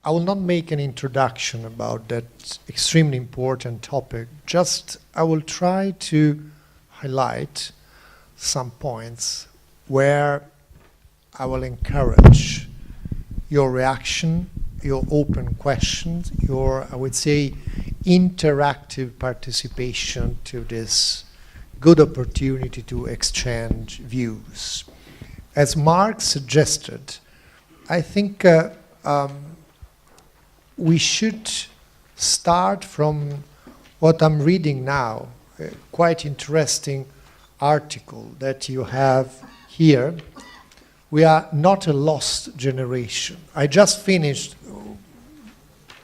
I will not make an introduction about that extremely important topic. Just I will try to highlight some points where I will encourage your reaction, your open questions, your, I would say, interactive participation to this good opportunity to exchange views. As Mark suggested, I think we should start from what I'm reading now, a quite interesting article that you have here. We are not a lost generation. I just finished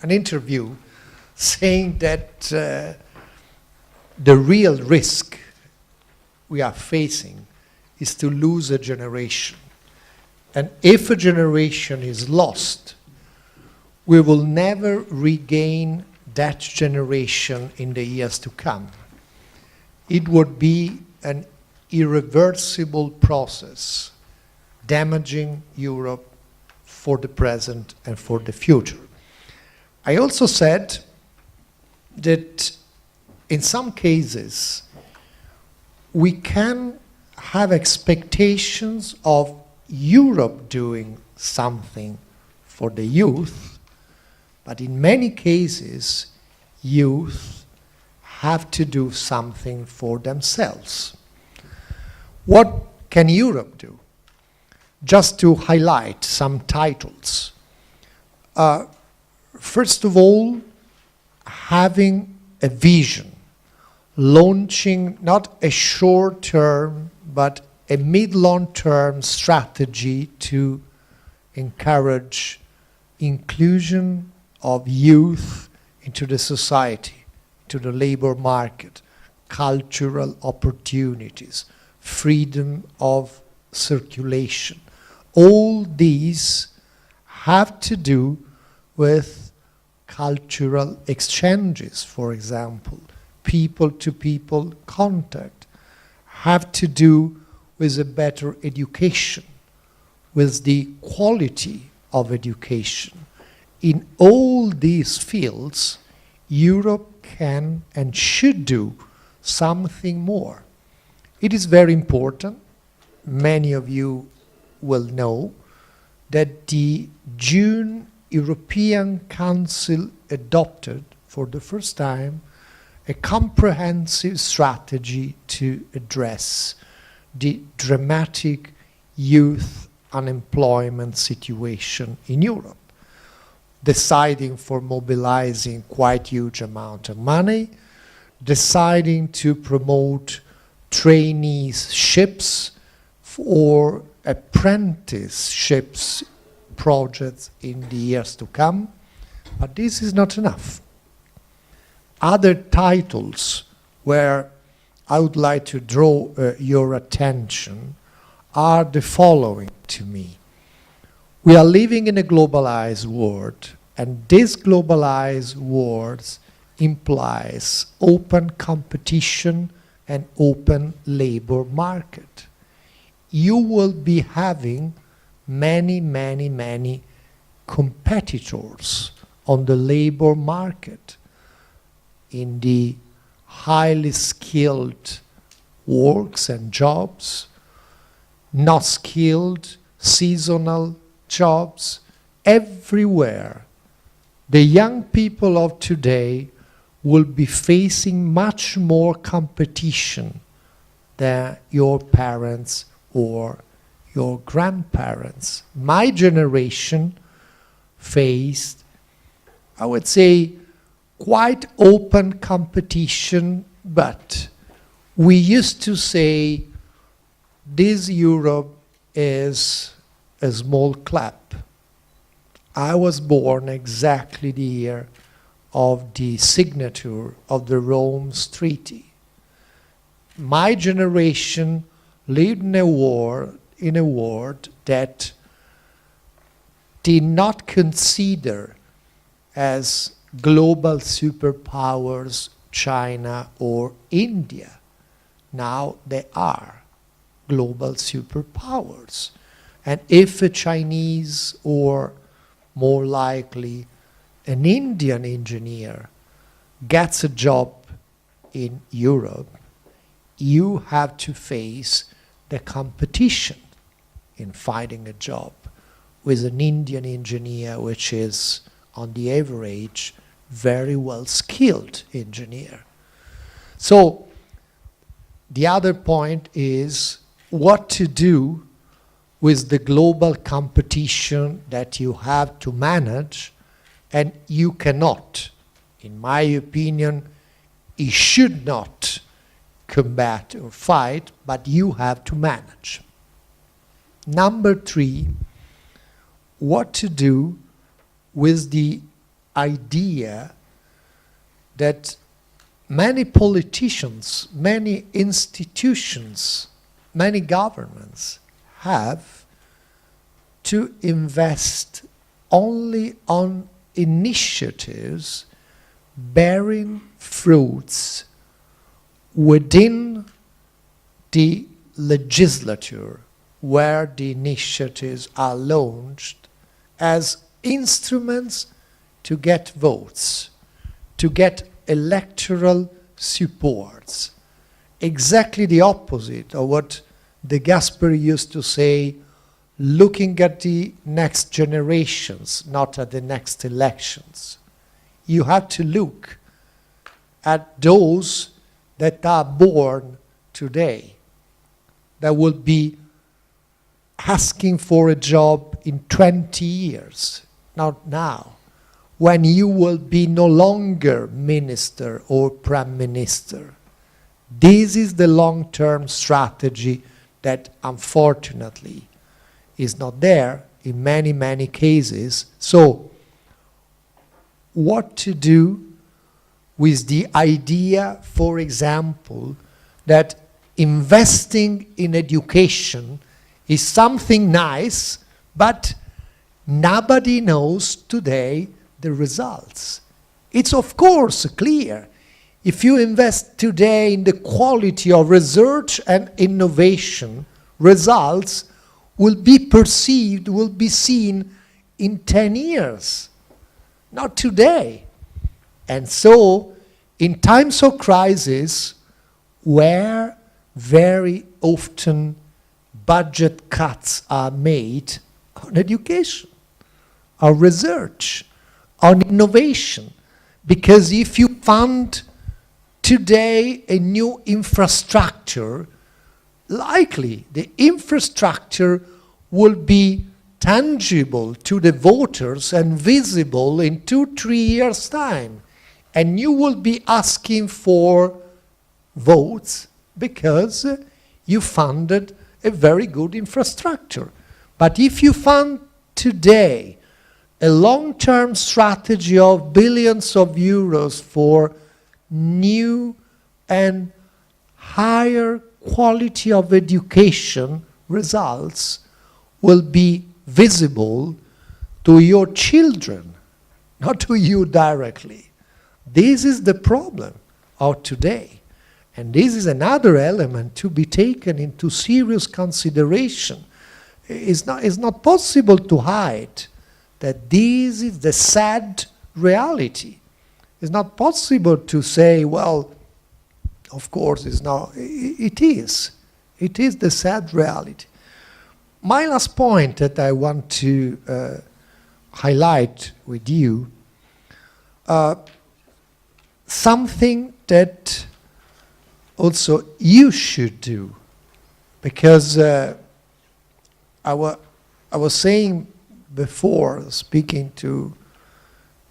an interview saying that the real risk we are facing is to lose a generation. And if a generation is lost, we will never regain that generation in the years to come. It would be an irreversible process, damaging Europe for the present and for the future. I also said that in some cases, we can have expectations of Europe doing something for the youth, but in many cases, youth have to do something for themselves. What can Europe do? Just to highlight some titles. First of all, having a vision, launching not a short-term, but a mid-long-term strategy to encourage inclusion of youth into the society, to the labor market, cultural opportunities, freedom of circulation. All these have to do with cultural exchanges, for example, people-to-people contact, have to do with a better education, with the quality of education. In all these fields, Europe can and should do something more. It is very important, many of you will know, that the June European Council adopted for the first time a comprehensive strategy to address the dramatic youth unemployment situation in Europe, deciding for mobilizing quite huge amount of money, deciding to promote traineeships or apprenticeships projects in the years to come. But this is not enough. Other titles where I would like to draw your attention are the following to me. We are living in a globalized world, and this globalized world implies open competition and open labor market. You will be having many competitors on the labor market in the highly skilled works and jobs, not skilled, seasonal jobs, everywhere. The young people of today will be facing much more competition than your parents or your grandparents. My generation faced, I would say, quite open competition, but we used to say this Europe is a small club. I was born exactly the year of the signature of the Rome Treaty. My generation lived in a world that did not consider as global superpowers China or India. Now they are global superpowers. And if a Chinese or more likely an Indian engineer gets a job in Europe, you have to face the competition in finding a job with an Indian engineer, which is on the average very well skilled engineer. So the other point is what to do with the global competition that you have to manage, and you cannot, in my opinion, you should not combat or fight, but you have to manage. Number 3, what to do with the idea that many politicians, many institutions, many governments have to invest only on initiatives bearing fruits within the legislature where the initiatives are launched as instruments to get votes, to get electoral supports. Exactly the opposite of what De Gasperi used to say, looking at the next generations, not at the next elections. You have to look at those that are born today, that will be asking for a job in 20 years, not now, when you will be no longer minister or prime minister. This is the long-term strategy that unfortunately is not there in many, many cases. So, what to do with the idea, for example, that investing in education is something nice, but nobody knows today the results. It's of course clear. If you invest today in the quality of research and innovation, results will be perceived, will be seen in 10 years, not today. And so, in times of crisis, where very often budget cuts are made on education, on research, on innovation, because if you fund today a new infrastructure, likely the infrastructure will be tangible to the voters and visible in 2-3 years' time. And you will be asking for votes because you funded a very good infrastructure. But if you fund today a long-term strategy of billions of euros for new and higher quality of education, results will be visible to your children, not to you directly. This is the problem of today. And this is another element to be taken into serious consideration. It's not possible to hide that this is the sad reality. It's not possible to say, well, of course it's not. It is. It is the sad reality. My last point that I want to highlight with you, something that also you should do, because I was saying before, speaking to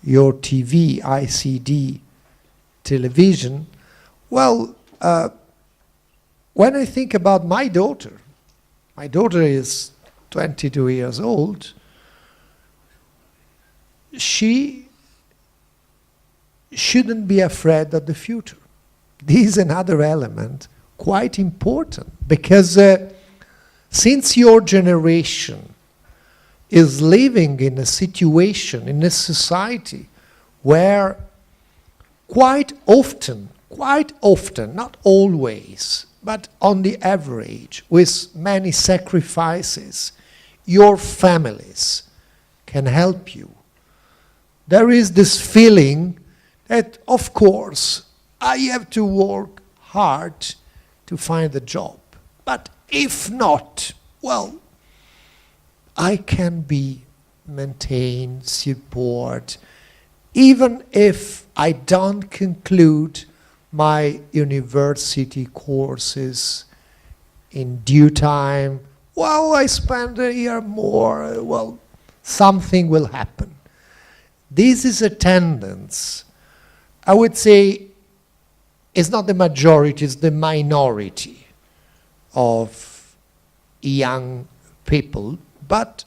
your TV, ICD television, well, when I think about my daughter is 22 years old, she shouldn't be afraid of the future. This is another element quite important, because since your generation is living in a situation, in a society where quite often, not always, but on the average, with many sacrifices, your families can help you there is this feeling that, of course, I have to work hard to find a job. But if not, well, I can be maintained, support, even if I don't conclude my university courses in due time. Well, I spend a year more, well, something will happen. This is a tendency, I would say, it's not the majority, it's the minority of young people, but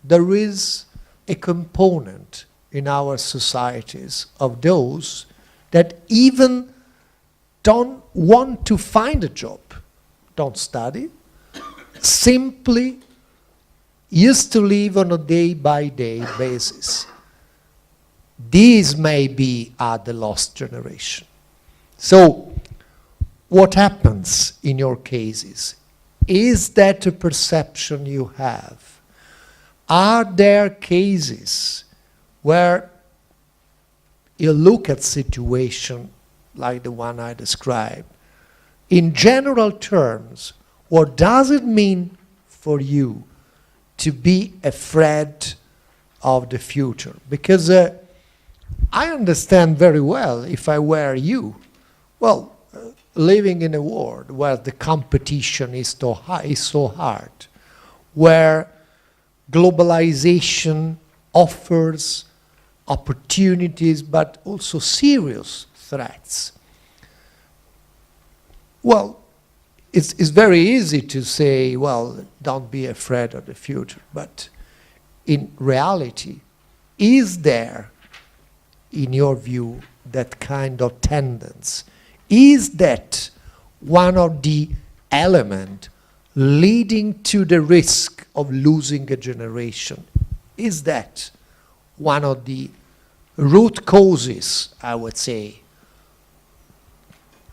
there is a component in our societies of those that even don't want to find a job, don't study, simply used to live on a day-by-day basis. These maybe are the lost generation. So, what happens in your cases? Is that a perception you have? Are there cases where you look at situation like the one I described? In general terms, what does it mean for you to be afraid of the future? Because I understand very well, if I were you, well, living in a world where the competition is so high, is so hard, where globalization offers opportunities but also serious threats. Well, it's very easy to say, well, don't be afraid of the future, but in reality, is there, in your view, that kind of tendency? Is that one of the elements leading to the risk of losing a generation? Is that one of the root causes, I would say,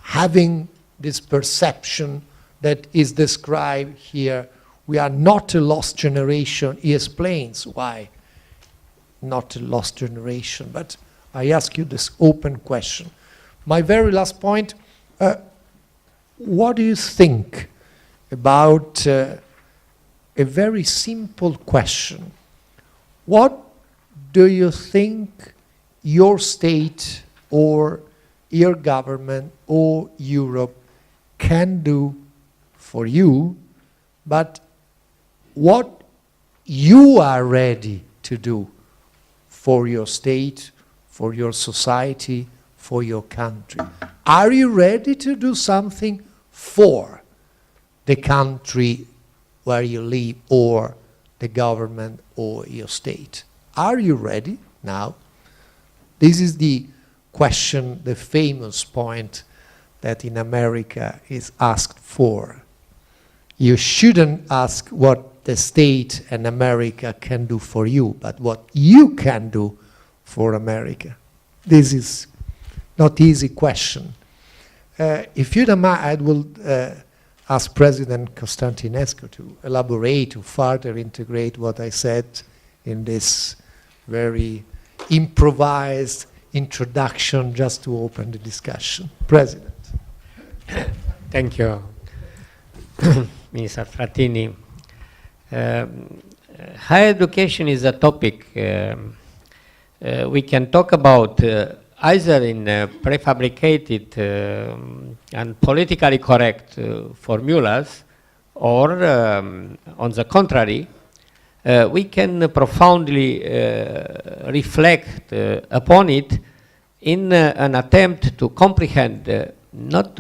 having this perception that is described here? We are not a lost generation. He explains why not a lost generation, but I ask you this open question. My very last point, what do you think about a very simple question? What do you think your state or your government or Europe can do for you, but what you are ready to do for your state, for your society, for your country? Are you ready to do something for the country where you live or the government or your state? Are you ready now? This is the question, the famous point that in America is asked for. You shouldn't ask what the state and America can do for you, but what you can do for America. This is not easy question. If you don't mind, I will ask President Constantinescu to elaborate, to further integrate what I said in this very improvised introduction just to open the discussion. President. Thank you, Minister Frattini. Higher education is a topic we can talk about either in prefabricated and politically correct formulas, or on the contrary, we can profoundly reflect upon it in an attempt to comprehend not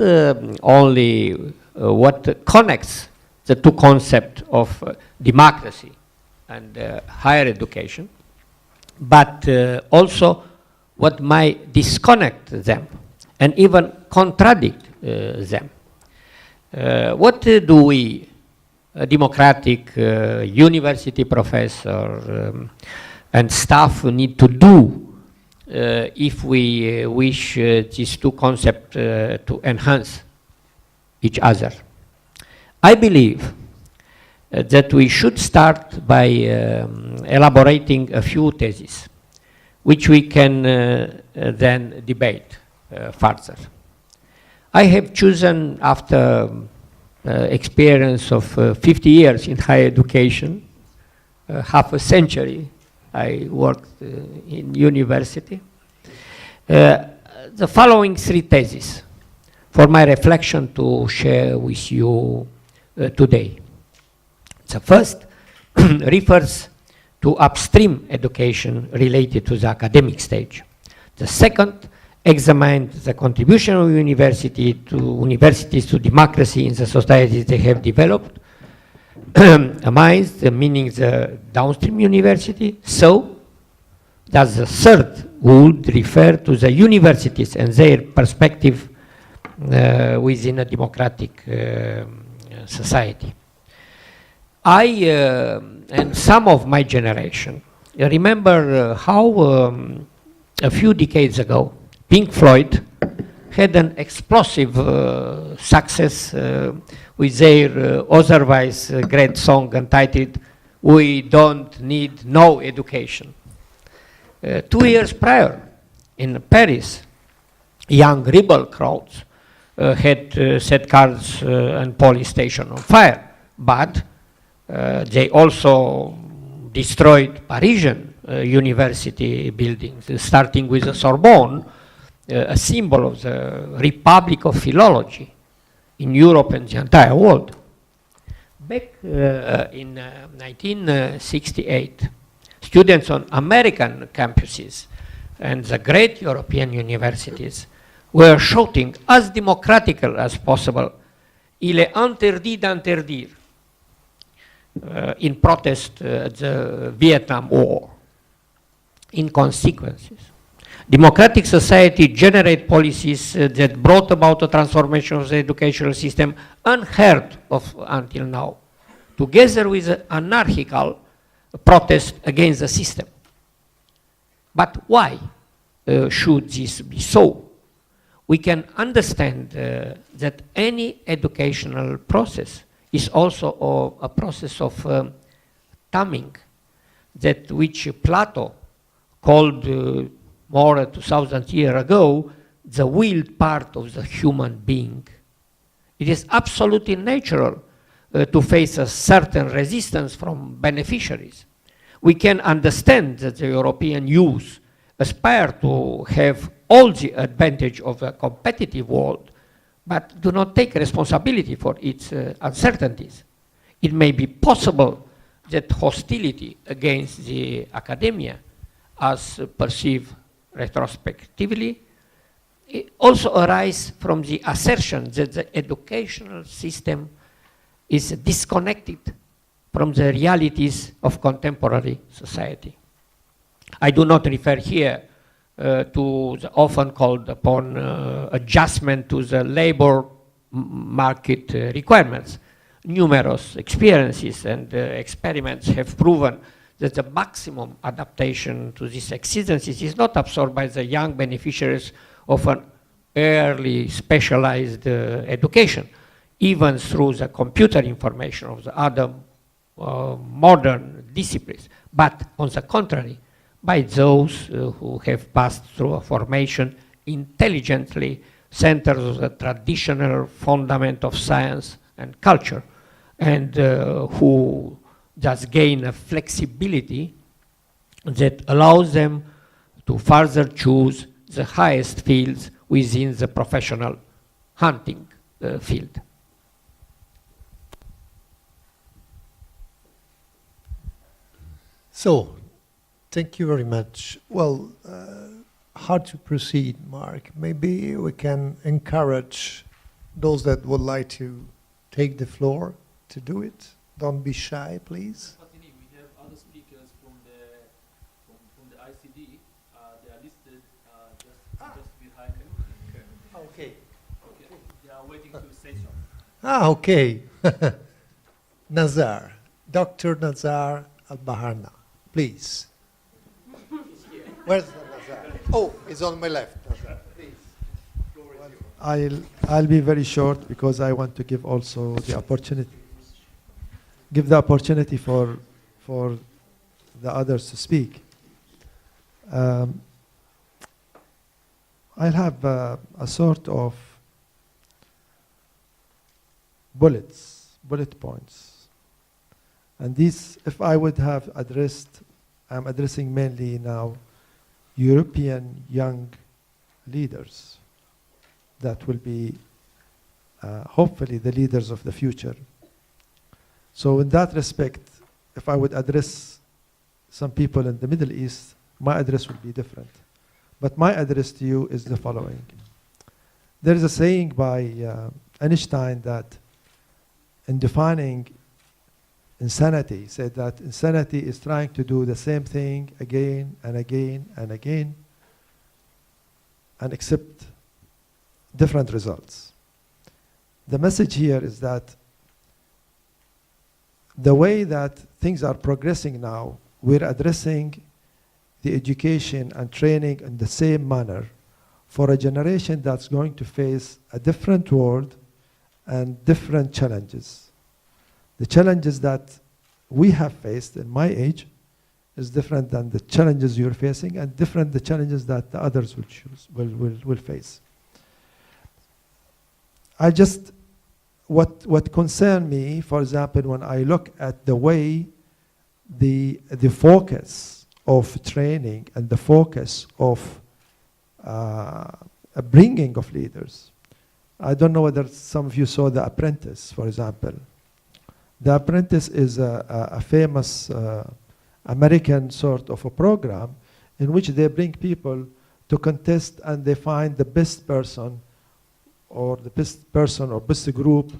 only what connects the two concepts of democracy and higher education, but also what might disconnect them and even contradict them. What do we, a democratic university professor and staff, need to do if we wish these two concepts to enhance each other? I believe that we should start by elaborating a few theses. which we can then debate further. I have chosen, after experience of 50 years in higher education, half a century I worked in university, the following three theses for my reflection to share with you today. The first refers to upstream education related to the academic stage. The second examines the contribution of universities to democracy in the societies they have developed, amongst meaning the downstream university. So that the third would refer to the universities and their perspective within a democratic society. I and some of my generation remember how a few decades ago Pink Floyd had an explosive success with their otherwise great song entitled "We Don't Need No Education." 2 years prior, in Paris, young rebel crowds had set cars and police station on fire, but they also destroyed Parisian university buildings, starting with the Sorbonne, a symbol of the Republic of Philology in Europe and the entire world. Back in 1968, students on American campuses and the great European universities were shouting as democratical as possible, "Il est interdit d'interdire," in protest the Vietnam War. In consequences, democratic society generate policies that brought about a transformation of the educational system unheard of until now, together with the anarchical protest against the system. But why should this be so? We can understand that any educational process is also a process of taming, that which Plato called more than 2,000 years ago the willed part of the human being. It is absolutely natural to face a certain resistance from beneficiaries. We can understand that the European youth aspire to have all the advantage of a competitive world, but do not take responsibility for its uncertainties. It may be possible that hostility against the academia, as perceived retrospectively, it also arises from the assertion that the educational system is disconnected from the realities of contemporary society. I do not refer here to the often called upon adjustment to the labor market requirements. Numerous experiences and experiments have proven that the maximum adaptation to these exigencies is not absorbed by the young beneficiaries of an early specialized education, even through the computer information of the other modern disciplines, but on the contrary, by those who have passed through a formation intelligently centered on the traditional fundament of science and culture, and who thus gain a flexibility that allows them to further choose the highest fields within the professional hunting field. So, thank you very much. Well, how to proceed, Mark? Maybe we can encourage those that would like to take the floor to do it. Don't be shy, please. Frattini, we have other speakers from the ICD. They are listed just behind them. Okay. They are waiting to say something. Okay. Nazar, Dr. Nazar Al-Baharna, please. Where's the Nazar? Oh, it's on my left. Nazar, please. I'll be very short because I want to give also the opportunity. Give the opportunity for the others to speak. Um, I'll have a sort of bullet points. And these, if I would have addressed, I'm addressing mainly now European young leaders that will be hopefully the leaders of the future. So in that respect, if I would address some people in the Middle East, my address would be different. But my address to you is the following. There is a saying by Einstein that in defining insanity, said that insanity is trying to do the same thing again and again and again and accept different results. The message here is that the way that things are progressing now, we're addressing the education and training in the same manner for a generation that's going to face a different world and different challenges. The challenges that we have faced in my age is different than the challenges you're facing and different the challenges that the others will face. What concerned me, for example, when I look at the way the focus of training and the focus of a bringing of leaders. I don't know whether some of you saw The Apprentice, for example. The Apprentice is a famous American sort of a program in which they bring people to contest and they find the best person or best group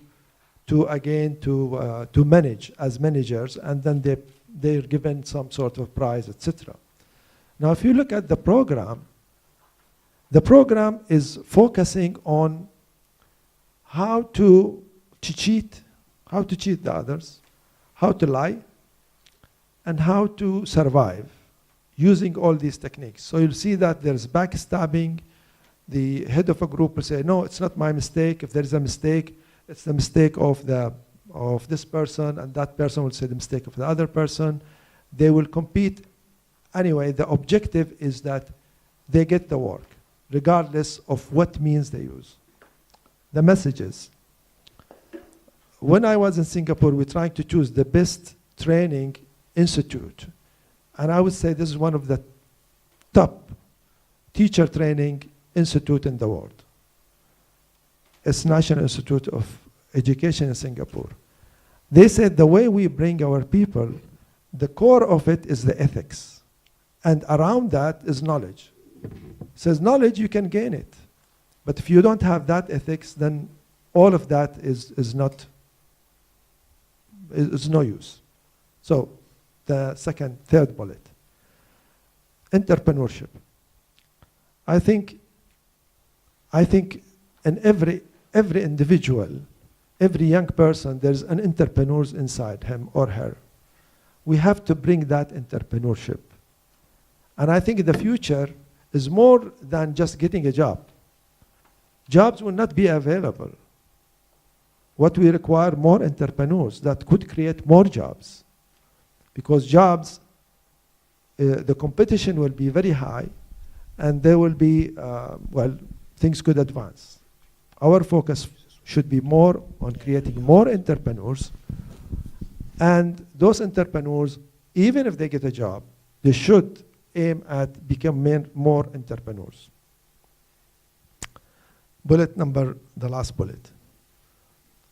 to manage as managers, and then they're given some sort of prize, etc. Now, if you look at the program is focusing on how to cheat the others, how to lie, and how to survive using all these techniques. So you'll see that there's backstabbing. The head of a group will say, no, it's not my mistake. If there is a mistake, it's the mistake of this person, and that person will say the mistake of the other person. They will compete. Anyway, the objective is that they get the work, regardless of what means they use. The messages. When I was in Singapore, we tried to choose the best training institute. And I would say this is one of the top teacher training institute in the world. It's National Institute of Education in Singapore. They said the way we bring our people, the core of it is the ethics. And around that is knowledge. It says knowledge, you can gain it. But if you don't have that ethics, then all of that is no use. So the third bullet, entrepreneurship. I think in every individual, every young person, there's an entrepreneur inside him or her. We have to bring that entrepreneurship. And I think the future is more than just getting a job. Jobs will not be available. What we require, more entrepreneurs that could create more jobs. Because jobs, the competition will be very high, and there will be, things could advance. Our focus should be more on creating more entrepreneurs, and those entrepreneurs, even if they get a job, they should aim at becoming more entrepreneurs. The last bullet.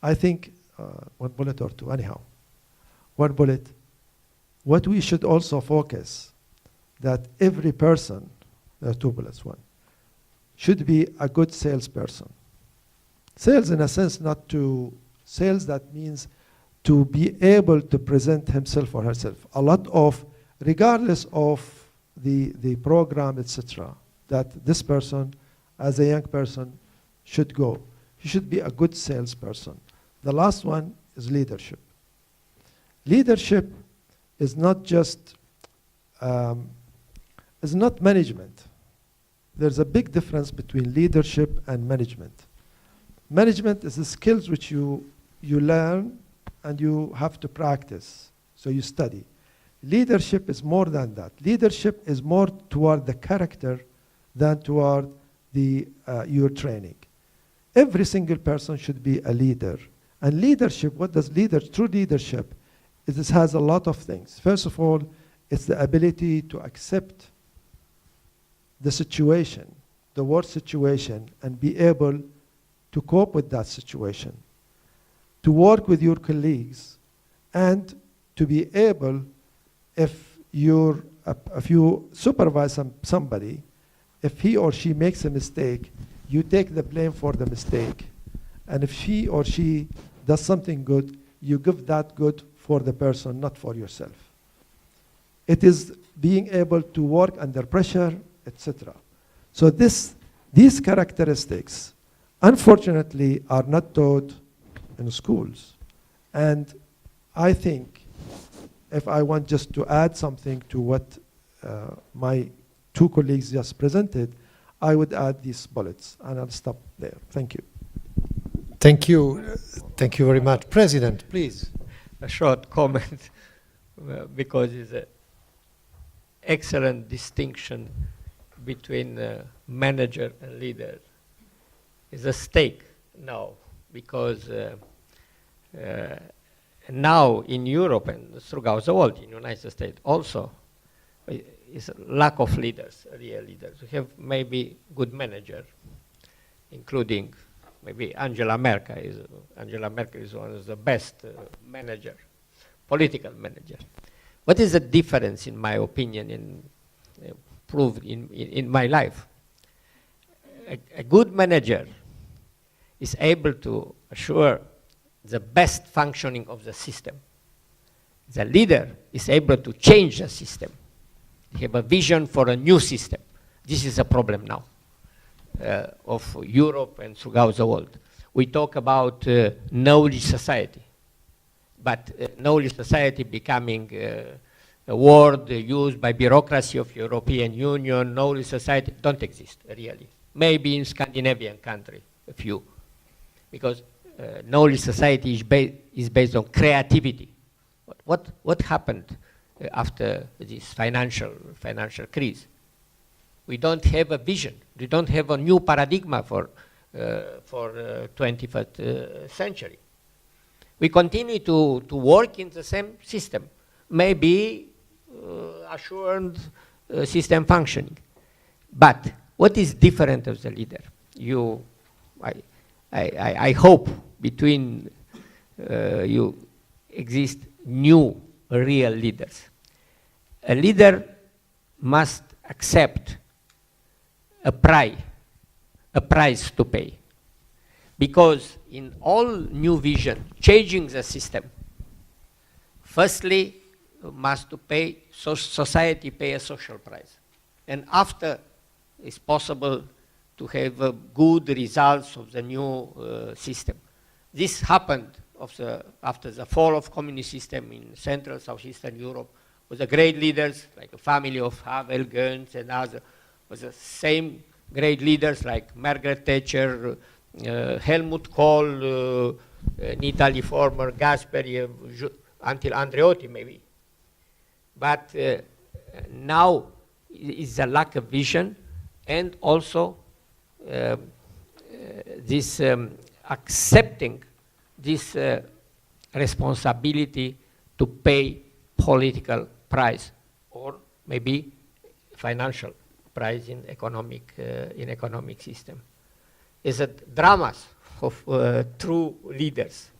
I think, one bullet or two, anyhow. One bullet. What we should also focus, that every person, there are two bullets, one, should be a good salesperson. Sales in a sense, sales that means to be able to present himself or herself. A lot of, regardless of the program, etc., that this person, as a young person, should go. He should be a good salesperson. The last one is leadership. Leadership is not just, is not management. There's a big difference between leadership and management. Management is the skills which you learn and you have to practice. So you study. leadership is more than that. Leadership is more toward the character than toward the, your training. Every single person should be a leader. And leadership, what does true leadership, is this has a lot of things. First of all, it's the ability to accept the situation, the worst situation, and be able to cope with that situation, to work with your colleagues, and to be able, if you supervise somebody, if he or she makes a mistake, you take the blame for the mistake. And if he or she does something good, you give that good for the person, not for yourself. It is being able to work under pressure, etc. So these characteristics, unfortunately, are not taught in schools. And I think, if I want just to add something to what my two colleagues just presented, I would add these bullets, and I'll stop there. Thank you. Thank you. Thank you very much. President, please. A short comment, because it's an excellent distinction between manager and leader. It's a stake now, because now in Europe and throughout the world, in the United States also, is a lack of leaders, real leaders. We have maybe good manager, including maybe Angela Merkel is one of the best manager, political manager. What is the difference, in my opinion, in proved in my life? A good manager is able to assure the best functioning of the system. The leader is able to change the system. They have a vision for a new system. This is a problem now of Europe and throughout the world. We talk about knowledge society, but knowledge society becoming a word used by bureaucracy of European Union. Knowledge society don't exist really. Maybe in Scandinavian country, a few, because knowledge society is based on creativity. What happened after this financial crisis? We don't have a vision. We don't have a new paradigm for 21st century. We continue to work in the same system, maybe assured system functioning. But what is different of the leader? I hope between you exist new real leaders. A leader must accept a price to pay. Because in all new vision, changing the system, firstly, must to pay, society pay a social price. And after, it's possible to have good results of the new system. This happened after the fall of communist system in Central, Southeastern Europe, with the great leaders, like the family of Havel, Goetz, and others, was the same great leaders like Margaret Thatcher, Helmut Kohl, in Italy, former Gasperi, until Andreotti maybe. But now is a lack of vision, and also this accepting this responsibility to pay political price, or maybe financial price in economic system. Is a dramas of true leaders.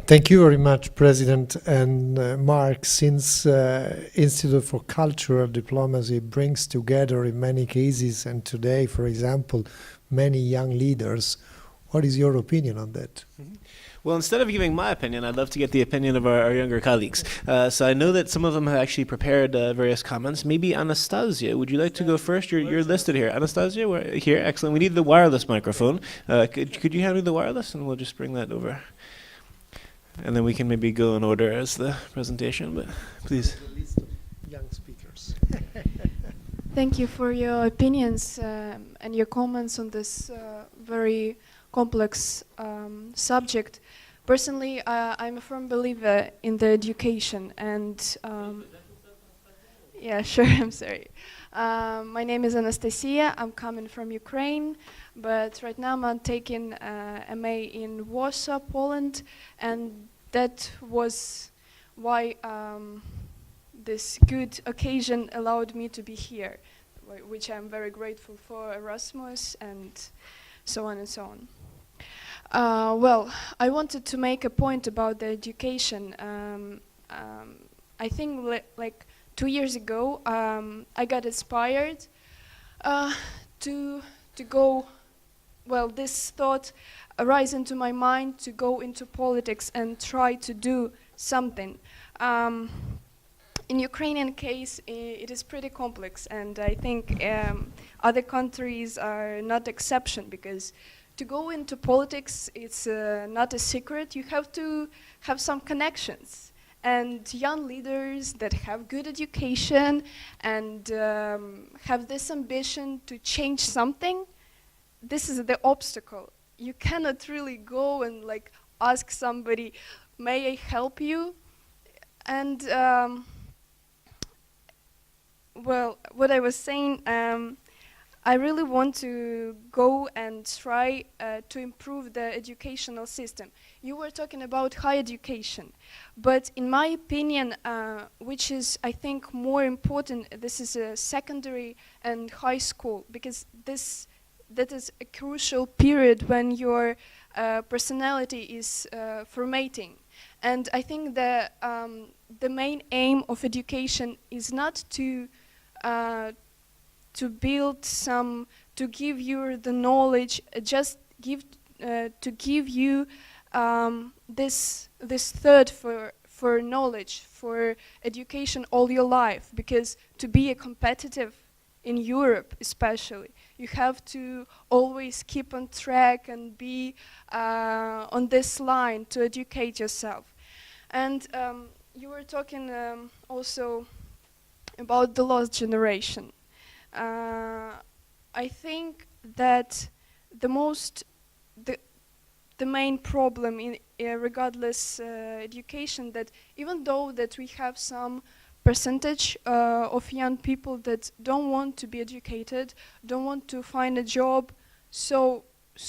Thank you very much, President. And Mark, since Institute for Cultural Diplomacy brings together in many cases, and today, for example, many young leaders, what is your opinion on that? Mm-hmm. Well, instead of giving my opinion, I'd love to get the opinion of our younger colleagues. So I know that some of them have actually prepared various comments. Maybe Anastasia, would you like to go first? You're listed here. Anastasia, we're here. Excellent. We need the wireless microphone. Could you hand me the wireless, and we'll just bring that over. And then we can maybe go in order as the presentation, but please. The list of young speakers. Thank you for your opinions and your comments on this very complex subject. Personally, I'm a firm believer in the education, and yeah, sure. I'm sorry. My name is Anastasia. I'm coming from Ukraine, but right now I'm taking MA in Warsaw, Poland, and that was why this good occasion allowed me to be here, which I'm very grateful for Erasmus and so on and so on. Well, I wanted to make a point about the education. I think like 2 years ago, I got inspired to go. Well, this thought arose into my mind to go into politics and try to do something. In Ukrainian case, it is pretty complex, and I think other countries are not exception, because to go into politics, it's not a secret. You have to have some connections. And young leaders that have good education and have this ambition to change something, this is the obstacle. You cannot really go and like ask somebody, may I help you? And well, what I was saying, I really want to go and try to improve the educational system. You were talking about higher education, but in my opinion, which is I think more important, this is a secondary and high school, because that is a crucial period when your personality is formating. And I think the main aim of education is not to build some, to give you the knowledge, just to give you this third for knowledge, for education all your life. Because to be a competitive in Europe especially, you have to always keep on track and be on this line to educate yourself. And you were talking also about the lost generation. I think that the main problem in regardless education, that even though that we have some percentage of young people that don't want to be educated, don't want to find a job, so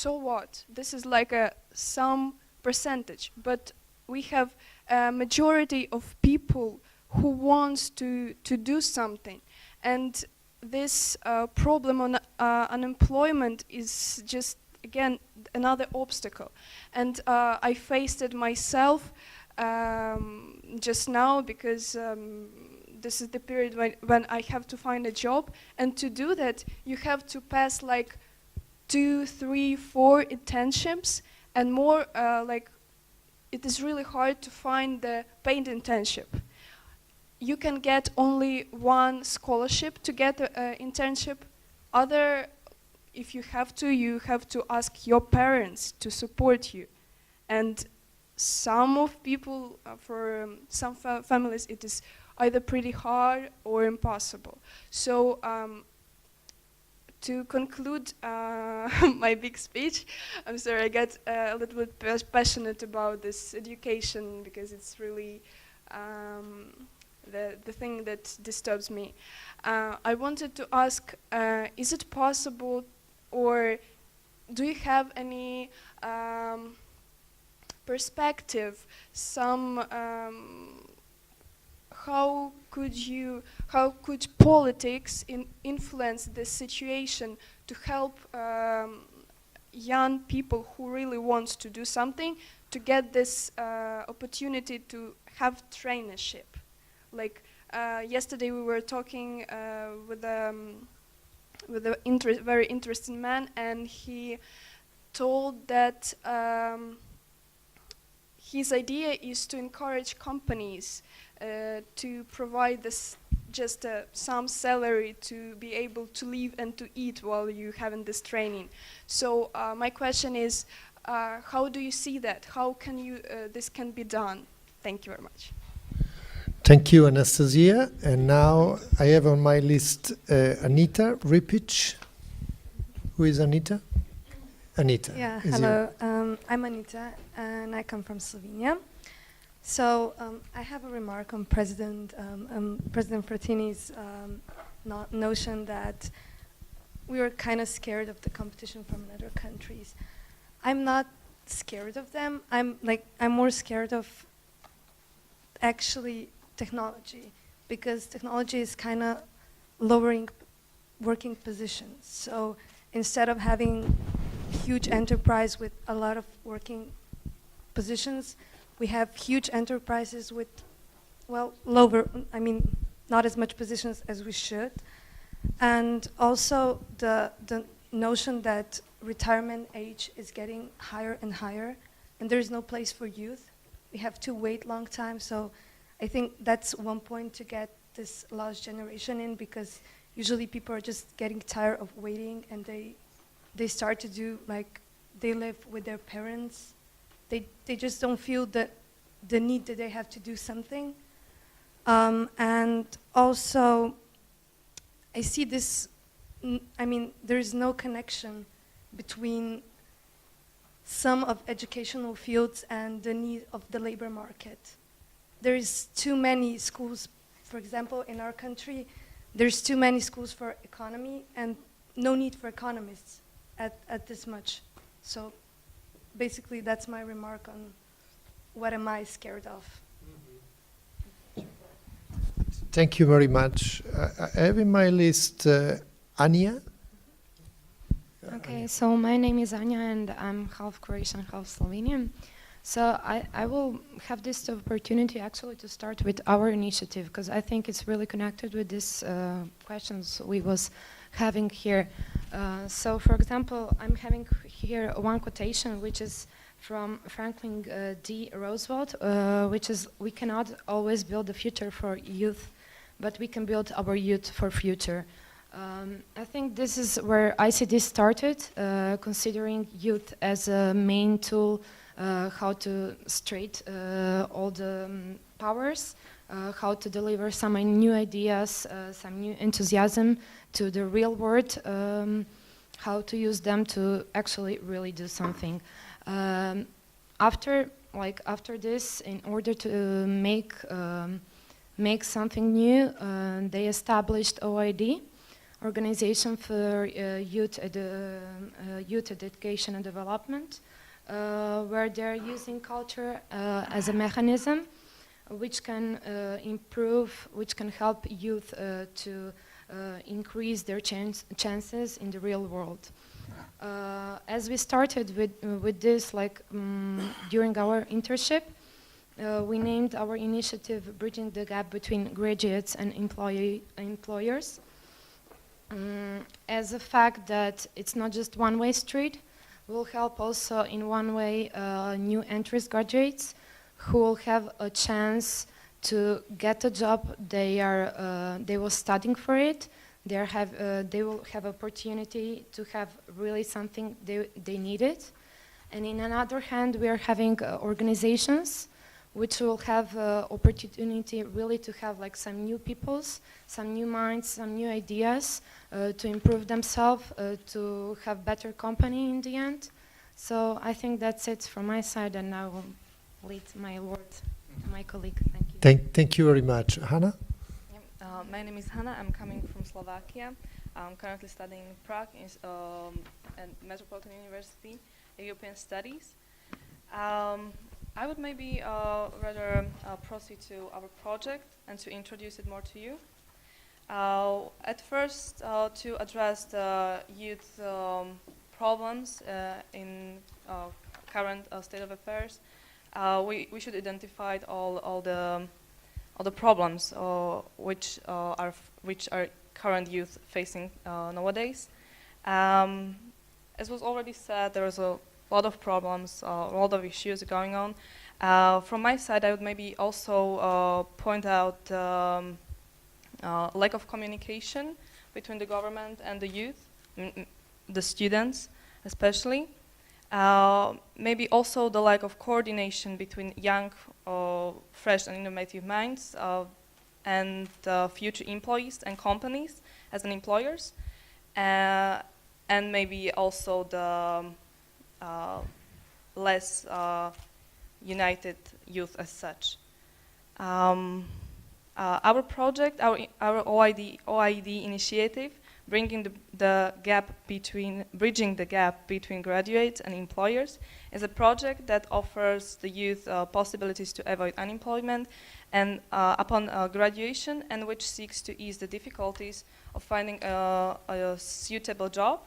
what? This is like some percentage, but we have a majority of people who wants to do something, and this problem on unemployment is just again another obstacle. And I faced it myself just now, because this is the period when I have to find a job, and to do that you have to pass like 2, 3, 4 internships, and more like it is really hard to find the paid internship. You can get only one scholarship to get an internship. Other, if you have to ask your parents to support you. And some of people, for some families, it is either pretty hard or impossible. So to conclude my big speech, I'm sorry, I got a little bit passionate about this education, because it's really the thing that disturbs me. I wanted to ask, is it possible, or do you have any perspective, how could politics influence this situation to help young people who really wants to do something to get this opportunity to have traineeship? Like yesterday we were talking with a very interesting man, and he told that his idea is to encourage companies to provide this just some salary to be able to live and to eat while you having this training. So my question is, how do you see that? How can this can be done? Thank you very much. Thank you, Anastasia. And now I have on my list Anita Ripic. Who is Anita? Anita. Yeah, is hello. I'm Anita, and I come from Slovenia. So I have a remark on President Frattini's notion that we were kind of scared of the competition from other countries. I'm not scared of them. I'm more scared of actually technology, because technology is kind of lowering working positions. So instead of having huge enterprise with a lot of working positions, we have huge enterprises with, well, lower, I mean, not as much positions as we should. And also the notion that retirement age is getting higher and higher, and there is no place for youth. We have to wait long time. So I think that's one point to get this lost generation in, because usually people are just getting tired of waiting, and they start to do, like, they live with their parents. They just don't feel the need that they have to do something. And also, I see this, I mean, there is no connection between some of educational fields and the need of the labor market. There is too many schools, for example, in our country, there's too many schools for economy and no need for economists at this much. So basically that's my remark on what am I scared of. Thank you very much. I have in my list Anya. Okay, so my name is Anya and I'm half Croatian, half Slovenian. So I will have this opportunity actually to start with our initiative, because I think it's really connected with these questions we was having here. So for example, I'm having here one quotation which is from Franklin D. Roosevelt, which is, we cannot always build the future for youth, but we can build our youth for future. I think this is where ICD started, considering youth as a main tool, how to straight all the powers, how to deliver some new ideas, some new enthusiasm to the real world, how to use them to actually really do something. After this, in order to make something new, they established OID, Organization for Youth Education and Development, where they're using culture as a mechanism which can improve, which can help youth to increase their chances in the real world. As we started with this, during our internship, we named our initiative Bridging the Gap Between Graduates and Employers, as a fact that it's not just one-way street. Will help also in one way new entrance graduates who will have a chance to get a job. They were studying for it. They will have opportunity to have really something they needed. And in another hand, we are having organizations which will have opportunity really to have like some new peoples, some new minds, some new ideas to improve themselves, to have better company in the end. So I think that's it from my side, and I will lead my word to my colleague. Thank you. Thank you very much. Hanna? My name is Hanna. I'm coming from Slovakia. I'm currently studying in Prague at Metropolitan University, European Studies. I would maybe rather proceed to our project and to introduce it more to you. At first, to address the youth problems in current state of affairs, we should identify all the problems which are current youth facing nowadays. As was already said, there is a lot of problems, a lot of issues going on. From my side, I would maybe also point out lack of communication between the government and the youth, the students especially. Maybe also the lack of coordination between young, fresh and innovative minds and future employees and companies as an employers. And maybe also less united youth as such. Our project, our OID initiative, bringing bridging the gap between graduates and employers, is a project that offers the youth possibilities to avoid unemployment and upon graduation, and which seeks to ease the difficulties of finding a suitable job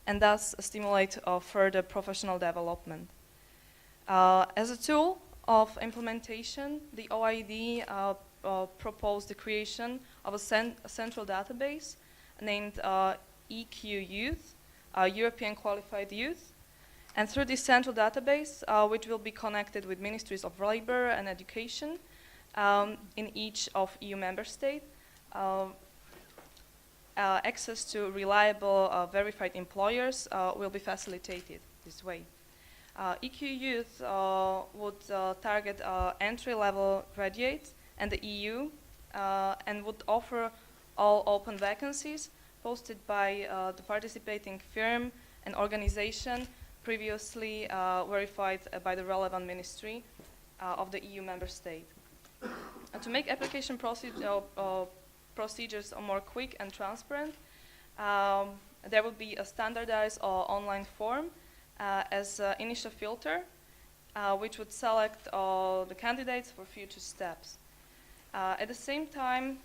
and thus stimulate further professional development. As a tool of implementation, the OID proposed the creation of a central database named EQ Youth, European Qualified Youth. And through this central database, which will be connected with Ministries of Labor and Education in each of EU member states, access to reliable, verified employers will be facilitated this way. EQ Youth would target entry-level graduates and the EU and would offer all open vacancies posted by the participating firm and organization previously verified by the relevant ministry of the EU member state. To make application procedures more quick and transparent, there will be a standardized online form as an initial filter, which would select the candidates for future steps. At the same time,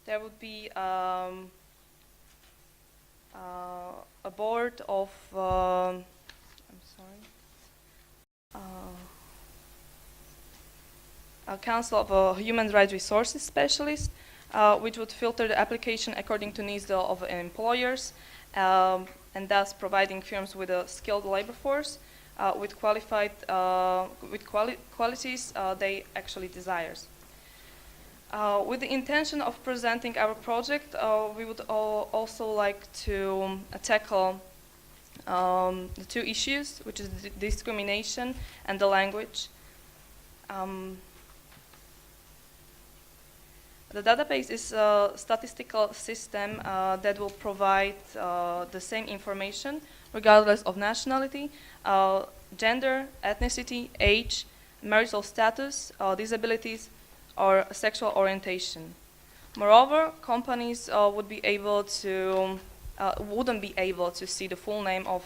there would be a board of, a council of human rights resources specialists, which would filter the application according to needs of employers, and thus providing firms with a skilled labor force with qualified qualities they actually desires. With the intention of presenting our project, we would also like to tackle the two issues, which is discrimination and the language. The database is a statistical system that will provide the same information regardless of nationality, gender, ethnicity, age, marital status, disabilities, or sexual orientation. Moreover, companies wouldn't be able to see the full name of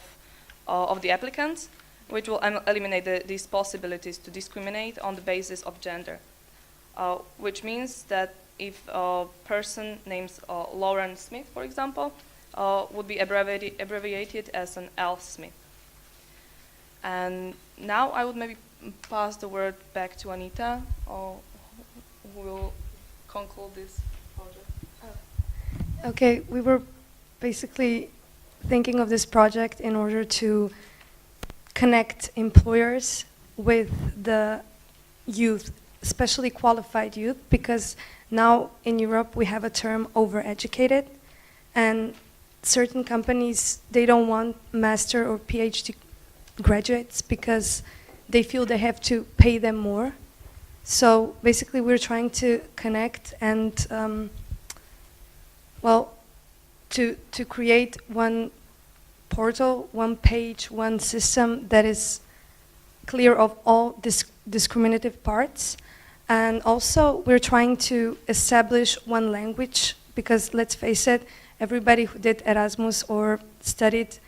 the applicants, which will eliminate these possibilities to discriminate on the basis of gender. Which means that if a person named Lauren Smith, for example, would be abbreviated as an L. Smith. And now I would maybe pass the word back to Anita, who will conclude this project. Okay, we were basically thinking of this project in order to connect employers with the youth, especially qualified youth, because now in Europe we have a term overeducated, and certain companies, they don't want master or PhD graduates because they feel they have to pay them more. So basically we're trying to connect and to create one portal, one page, one system that is clear of all discriminative parts. And also we're trying to establish one language, because let's face it, everybody who did Erasmus or studied,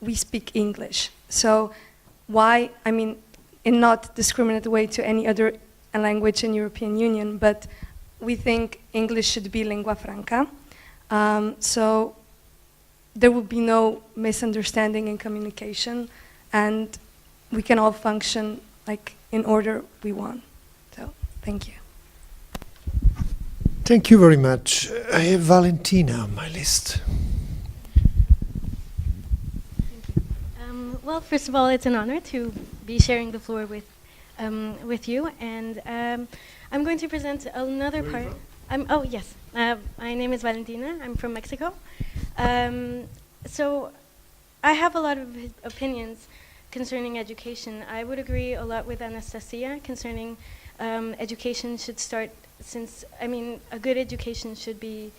we speak English. So why, I mean, in not discriminate way to any other language in European Union, but we think English should be lingua franca. So there will be no misunderstanding in communication, and we can all function like in order we want. So thank you. Thank you very much. I have Valentina on my list. Well, first of all, it's an honor to be sharing the floor with you, and I'm going to present another part. Oh yes, my name is Valentina. I'm from Mexico. So I have a lot of opinions concerning education. I would agree a lot with Anastasia concerning education should start since, I mean, a good education should be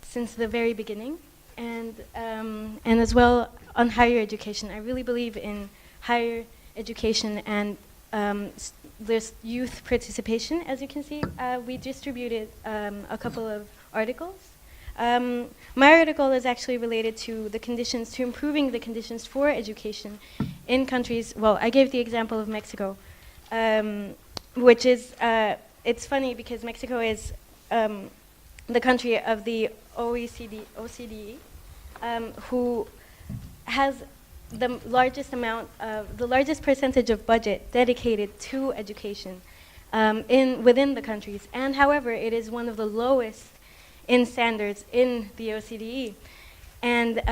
since the very beginning. and as well on higher education. I really believe in higher education and there's youth participation. As you can see, we distributed a couple of articles. My article is actually related to the conditions, to improving the conditions for education in countries. Well, I gave the example of Mexico, which is, it's funny because Mexico is the country of the OCDE, who has the largest the largest percentage of budget dedicated to education within the countries. And however, it is one of the lowest in standards in the OCDE. And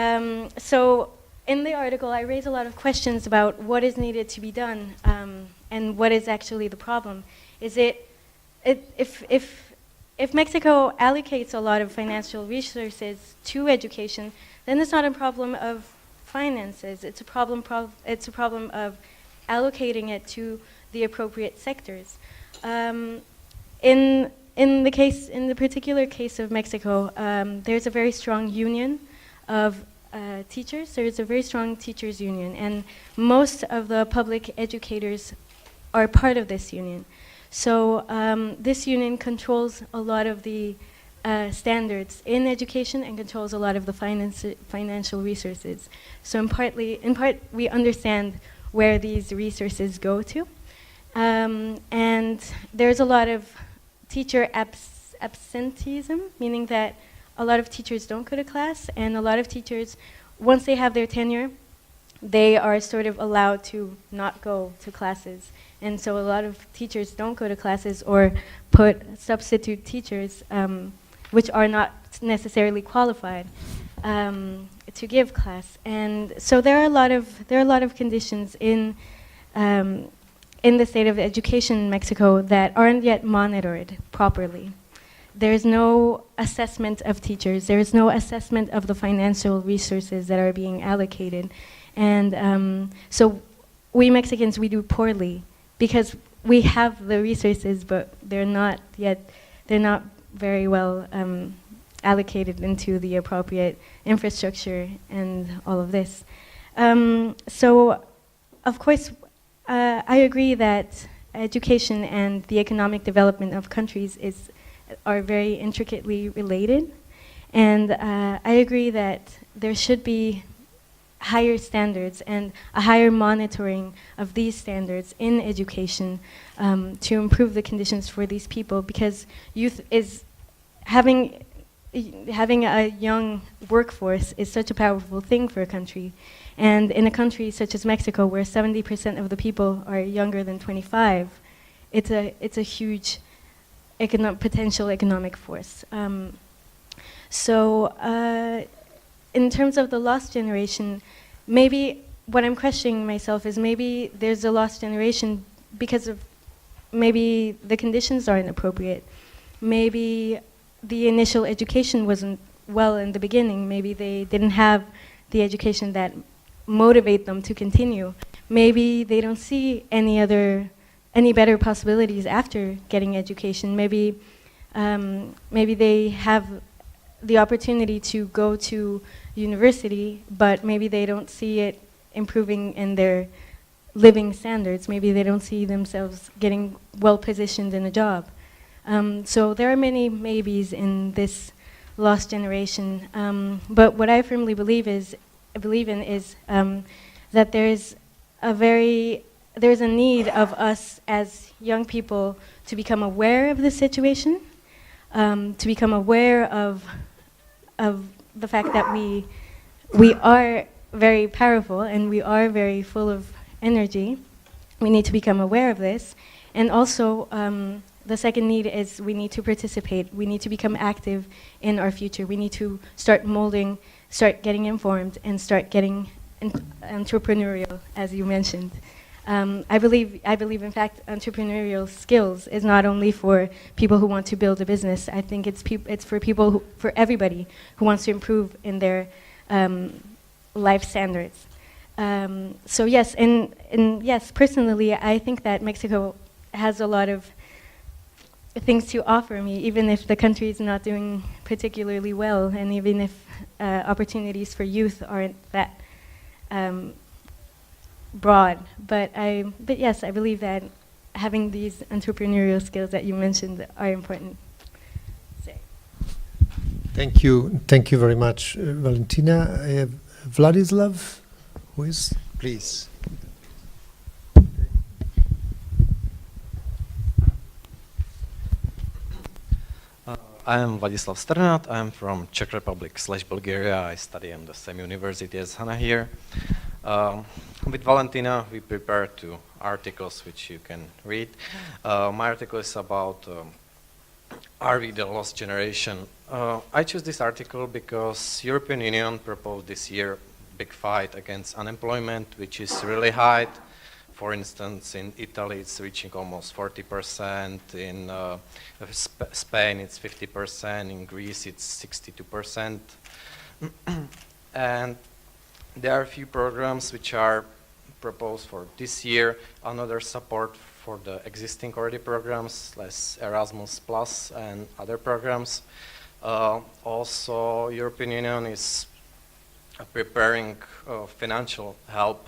so in the article, I raise a lot of questions about what is needed to be done and what is actually the problem. Is if Mexico allocates a lot of financial resources to education, then it's not a problem of finances. It's a problem of allocating it to the appropriate sectors. In the particular case of Mexico, there's a very strong union of teachers. There's a very strong teachers union, and most of the public educators are part of this union. So this union controls a lot of the standards in education and controls a lot of the financial resources. So in part, we understand where these resources go to. And there's a lot of teacher absenteeism, meaning that a lot of teachers don't go to class, and a lot of teachers, once they have their tenure, they are sort of allowed to not go to classes. And so a lot of teachers don't go to classes or put substitute teachers, which are not necessarily qualified to give class. And so there are a lot of conditions in the state of education in Mexico that aren't yet monitored properly. There's no assessment of teachers. There is no assessment of the financial resources that are being allocated. And so we Mexicans, we do poorly because we have the resources, but they're not very well allocated into the appropriate infrastructure and all of this. So, of course, I agree that education and the economic development of countries are very intricately related. And I agree that there should be higher standards and a higher monitoring of these standards in education to improve the conditions for these people, because youth is having a young workforce is such a powerful thing for a country. And in a country such as Mexico, where 70% of the people are younger than 25, it's a huge potential economic force. In terms of the lost generation, maybe what I'm questioning myself is maybe there's a lost generation because of maybe the conditions aren't appropriate. Maybe the initial education wasn't well in the beginning. Maybe they didn't have the education that motivate them to continue. Maybe they don't see any better possibilities after getting education. Maybe they have the opportunity to go to university, but maybe they don't see it improving in their living standards. Maybe they don't see themselves getting well positioned in a job. So there are many maybes in this lost generation. But what I firmly believe in is that there's a need of us as young people to become aware of the situation, to become aware of the fact that we are very powerful and we are very full of energy. We need to become aware of this. And also, the second need is we need to participate. We need to become active in our future. We need to start molding, start getting informed, and start getting entrepreneurial, as you mentioned. I believe, in fact, entrepreneurial skills is not only for people who want to build a business. I think it's for people, for everybody who wants to improve in their life standards. So yes, and yes, personally, I think that Mexico has a lot of things to offer me, even if the country is not doing particularly well, and even if opportunities for youth aren't that broad. But yes, I believe that having these entrepreneurial skills that you mentioned are important. Thank you very much, Valentina. Vladislav, who is, please. I am Vladislav Strnad. I am from Czech Republic / Bulgaria. I study in the same university as Hannah here. With Valentina, we prepared 2 articles which you can read. My article is about are we the lost generation? I chose this article because European Union proposed this year big fight against unemployment, which is really high. For instance, in Italy, it's reaching almost 40%. In Spain, it's 50%. In Greece, it's 62%. And there are a few programs which are proposed for this year. Another support for the existing already programs, like Erasmus Plus and other programs. Also, European Union is preparing financial help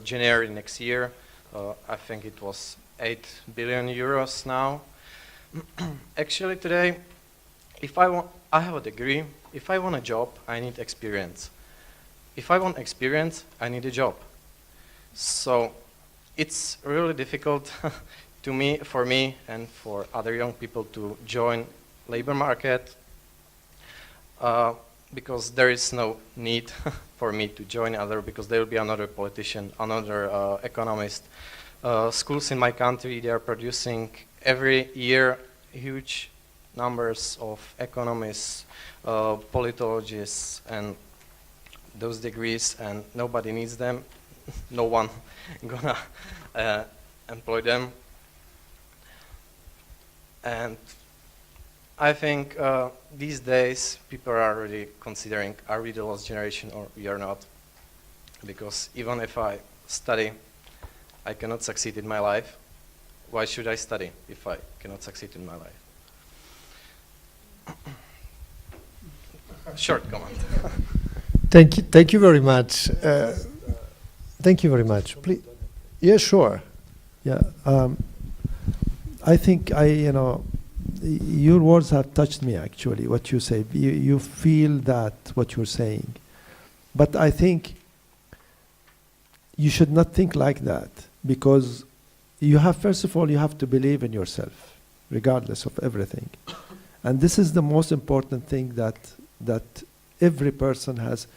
January next year. I think it was 8 billion euros now. Actually today, I have a degree. If I want a job, I need experience. If I want experience, I need a job. So it's really difficult for me and for other young people to join labor market because there is no need for me to join because there will be another politician, another economist. Schools in my country, they are producing every year huge numbers of economists, politologists, and those degrees, and nobody needs them. No one gonna employ them. And I think these days people are already considering, are we the lost generation or we are not? Because even if I study, I cannot succeed in my life. Why should I study if I cannot succeed in my life? Short comment. Thank you very much. Thank you very much. Please. Yeah, sure. Yeah, I think your words have touched me actually, what you say. You feel that, what you're saying. But I think you should not think like that, because first of all, you have to believe in yourself, regardless of everything. And this is the most important thing that every person has.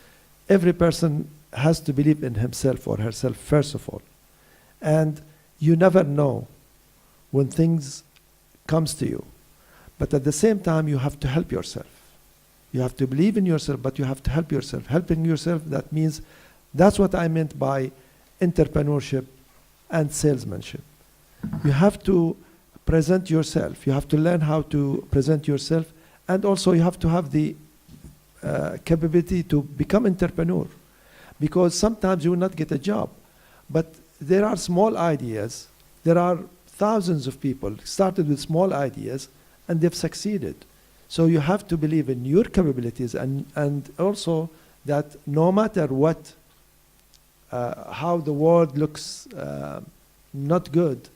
Every person has to believe in himself or herself, first of all. And you never know when things comes to you. But at the same time, you have to help yourself. You have to believe in yourself, but you have to help yourself. Helping yourself, that means, that's what I meant by entrepreneurship and salesmanship. You have to present yourself. You have to learn how to present yourself. And also you have to have the capability to become entrepreneur. Because sometimes you will not get a job. But there are small ideas. There are thousands of people started with small ideas and they've succeeded. So you have to believe in your capabilities and also that no matter what, how the world looks not good,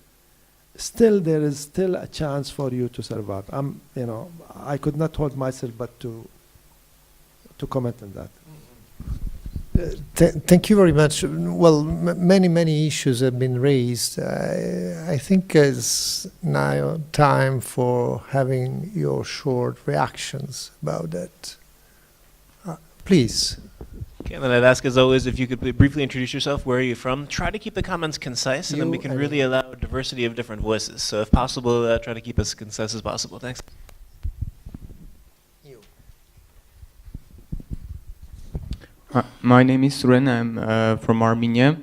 still there is still a chance for you to survive. I could not hold myself but to comment on that. Thank you very much. Well, many issues have been raised. I think it's now time for having your short reactions about that. Please. Okay, and then I'd ask, as always, if you could briefly introduce yourself. Where are you from? Try to keep the comments concise, and then we can really allow a diversity of different voices. So if possible, try to keep as concise as possible. Thanks. My name is Suren. I'm from Armenia,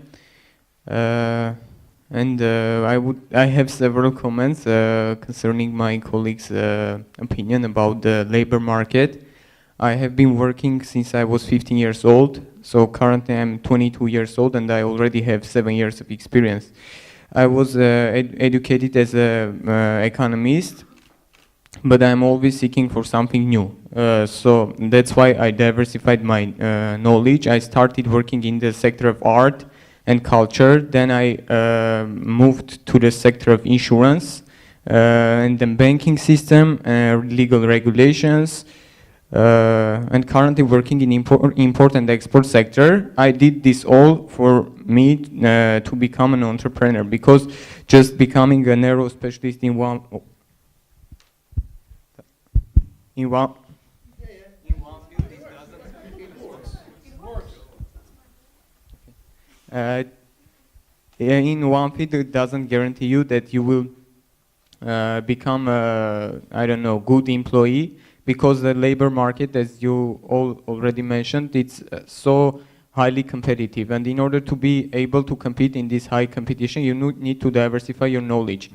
and I have several comments concerning my colleague's opinion about the labor market. I have been working since I was 15 years old, so currently I'm 22 years old and I already have 7 years of experience. I was educated as an economist but I'm always seeking for something new. So that's why I diversified my knowledge. I started working in the sector of art and culture. Then I moved to the sector of insurance and then banking system, legal regulations, and currently working in import and export sector. I did this all for me to become an entrepreneur, because just becoming a narrow specialist in one in one field, it doesn't guarantee you that you will become a, I don't know, good employee, because the labor market, as you all already mentioned, it's so highly competitive. And in order to be able to compete in this high competition, you need to diversify your knowledge.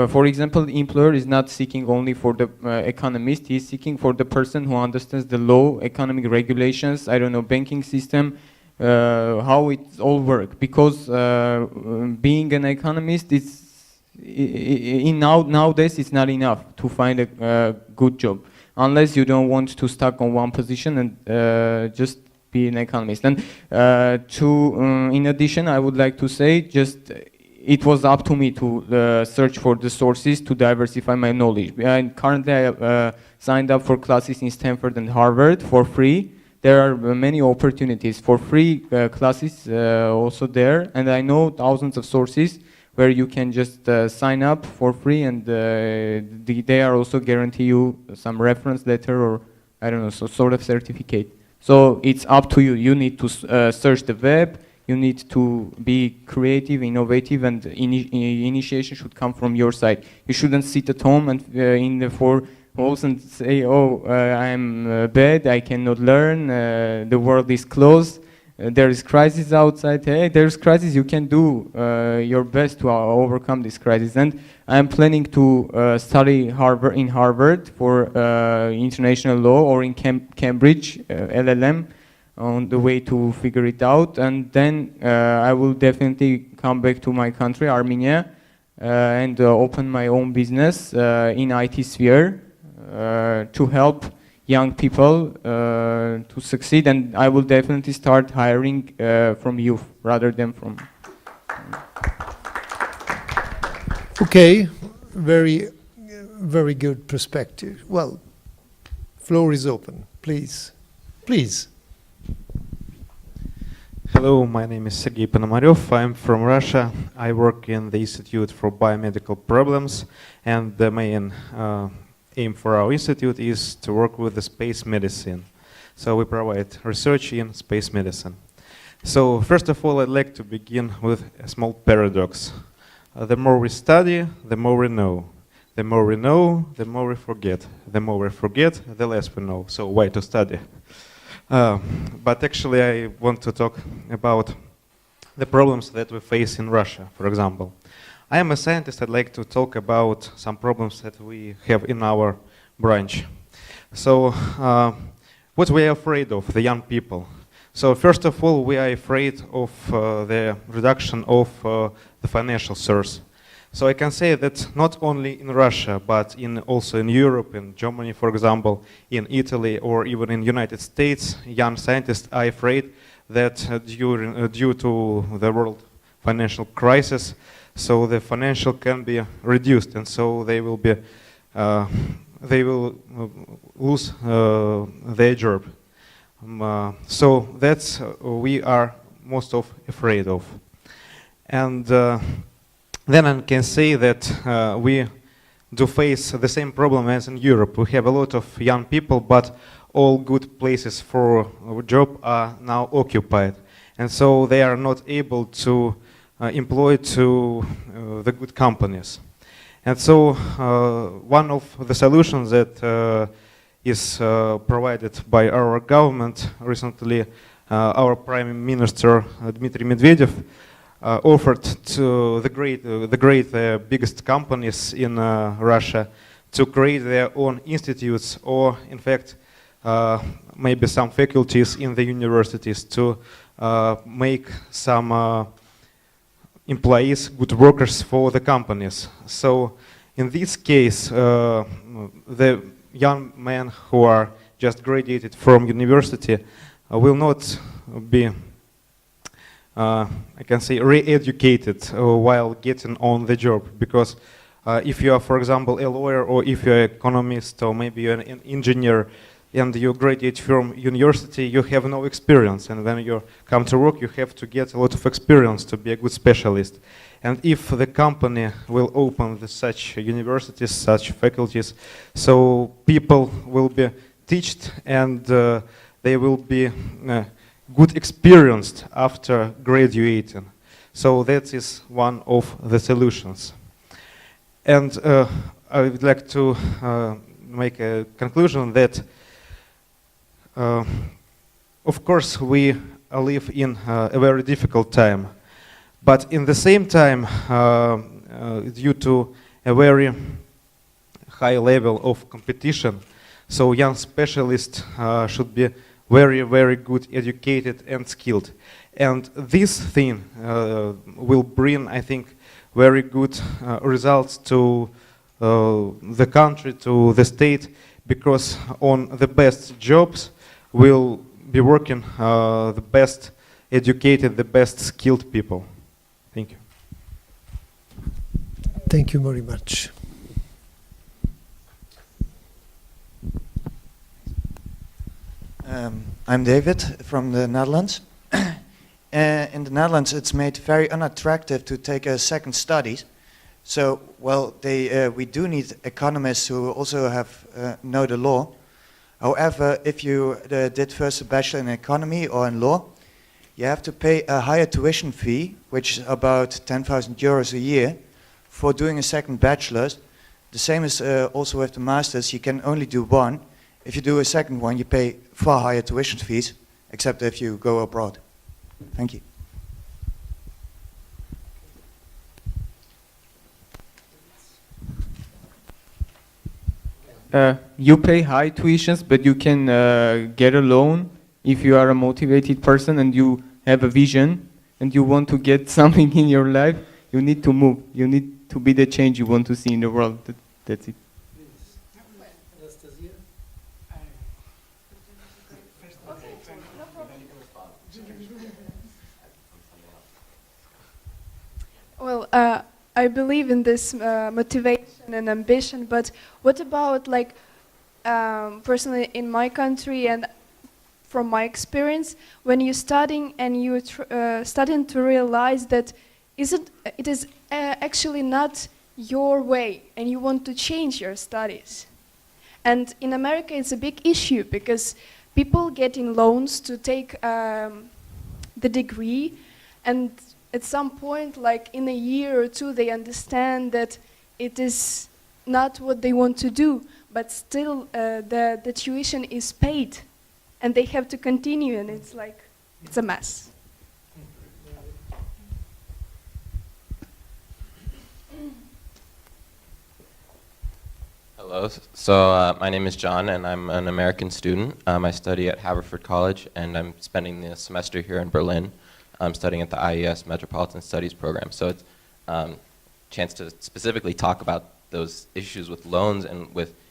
For example, the employer is not seeking only for the economist, he is seeking for the person who understands the law, economic regulations, I don't know, banking system, how it all works. Because being an economist is, nowadays it's not enough to find a good job, unless you don't want to stuck on one position and just be an economist. And in addition, I would like to say, just it was up to me to search for the sources to diversify my knowledge. And currently I signed up for classes in Stanford and Harvard for free. There are many opportunities for free classes also there, and I know thousands of sources where you can just sign up for free, and they are also guarantee you some reference letter or, I don't know, so sort of certificate. So it's up to you. You need to search the web. You need to be creative, innovative, and initiation should come from your side. You shouldn't sit at home and in the four walls and say, oh, I'm bad, I cannot learn, the world is closed, there is crisis outside. Hey, there's crisis, you can do your best to overcome this crisis. And I'm planning to study in Harvard for international law, or in Cambridge, LLM, on the way to figure it out. And then I will definitely come back to my country, Armenia, and open my own business in IT sphere to help young people to succeed. And I will definitely start hiring from youth rather than from... Okay, very good perspective. Well, floor is open, please. Please. Hello, my name is Sergei Ponomarev. I'm from Russia. I work in the Institute for Biomedical Problems, and the main aim for our institute is to work with the space medicine. So we provide research in space medicine. So first of all, I'd like to begin with a small paradox. The more we study, the more we know. The more we know, the more we forget. The more we forget, the less we know. So why to study? But actually I want to talk about the problems that we face in Russia, for example. I am a scientist. I'd like to talk about some problems that we have in our branch. So what we are afraid of, the young people. So first of all, we are afraid of the reduction of the financial source. So I can say that not only in Russia, but also in Europe, in Germany, for example, in Italy, or even in United States, young scientists are afraid that due to the world financial crisis, so the financial can be reduced, and so they will lose their job. So that's we are most of afraid of. And then I can say that we do face the same problem as in Europe. We have a lot of young people, but all good places for a job are now occupied. And so they are not able to employ to the good companies. And so one of the solutions that is provided by our government recently, our Prime Minister Dmitry Medvedev offered to the biggest companies in Russia to create their own institutes, or in fact maybe some faculties in the universities, to make some employees good workers for the companies. So In this case, the young men who are just graduated from university will not be, I can say, re-educated while getting on the job, because if you are, for example, a lawyer, or if you're an economist, or maybe you're an engineer, and you graduate from university, you have no experience, and when you come to work, you have to get a lot of experience to be a good specialist. And if the company will open such universities, such faculties, so people will be taught, and they will be good experienced after graduating. So that is one of the solutions. And I would like to make a conclusion that of course, we live in a very difficult time, but in the same time, due to a very high level of competition, so young specialists should be very, very good educated and skilled. And this thing will bring, I think, very good results to the country, to the state, because on the best jobs will be working the best educated, the best skilled people. Thank you. Thank you very much. I'm David from the Netherlands. In the Netherlands, it's made very unattractive to take a second studies. So, well, we do need economists who also know the law. However, if you did first a bachelor in economy or in law, you have to pay a higher tuition fee, which is about 10,000 euros a year, for doing a second bachelor's. The same is also with the masters. You can only do one. If you do a second one, you pay far higher tuition fees, except if you go abroad. Thank you. You pay high tuitions, but you can get a loan if you are a motivated person and you have a vision and you want to get something in your life. You need to move. You need to be the change you want to see in the world. That's it. Well, I believe in this motivation and ambition, but what about, like, personally in my country and from my experience, when you're studying and you're starting to realize that it is actually not your way and you want to change your studies. And in America it's a big issue because people get in loans to take the degree, and at some point, like in a year or two, they understand that it is not what they want to do, but still the tuition is paid and they have to continue, and it's like, it's a mess. Hello, so my name is John and I'm an American student. I study at Haverford College and I'm spending the semester here in Berlin. I'm studying at the IES Metropolitan Studies program. So it's a chance to specifically talk about those issues with loans, and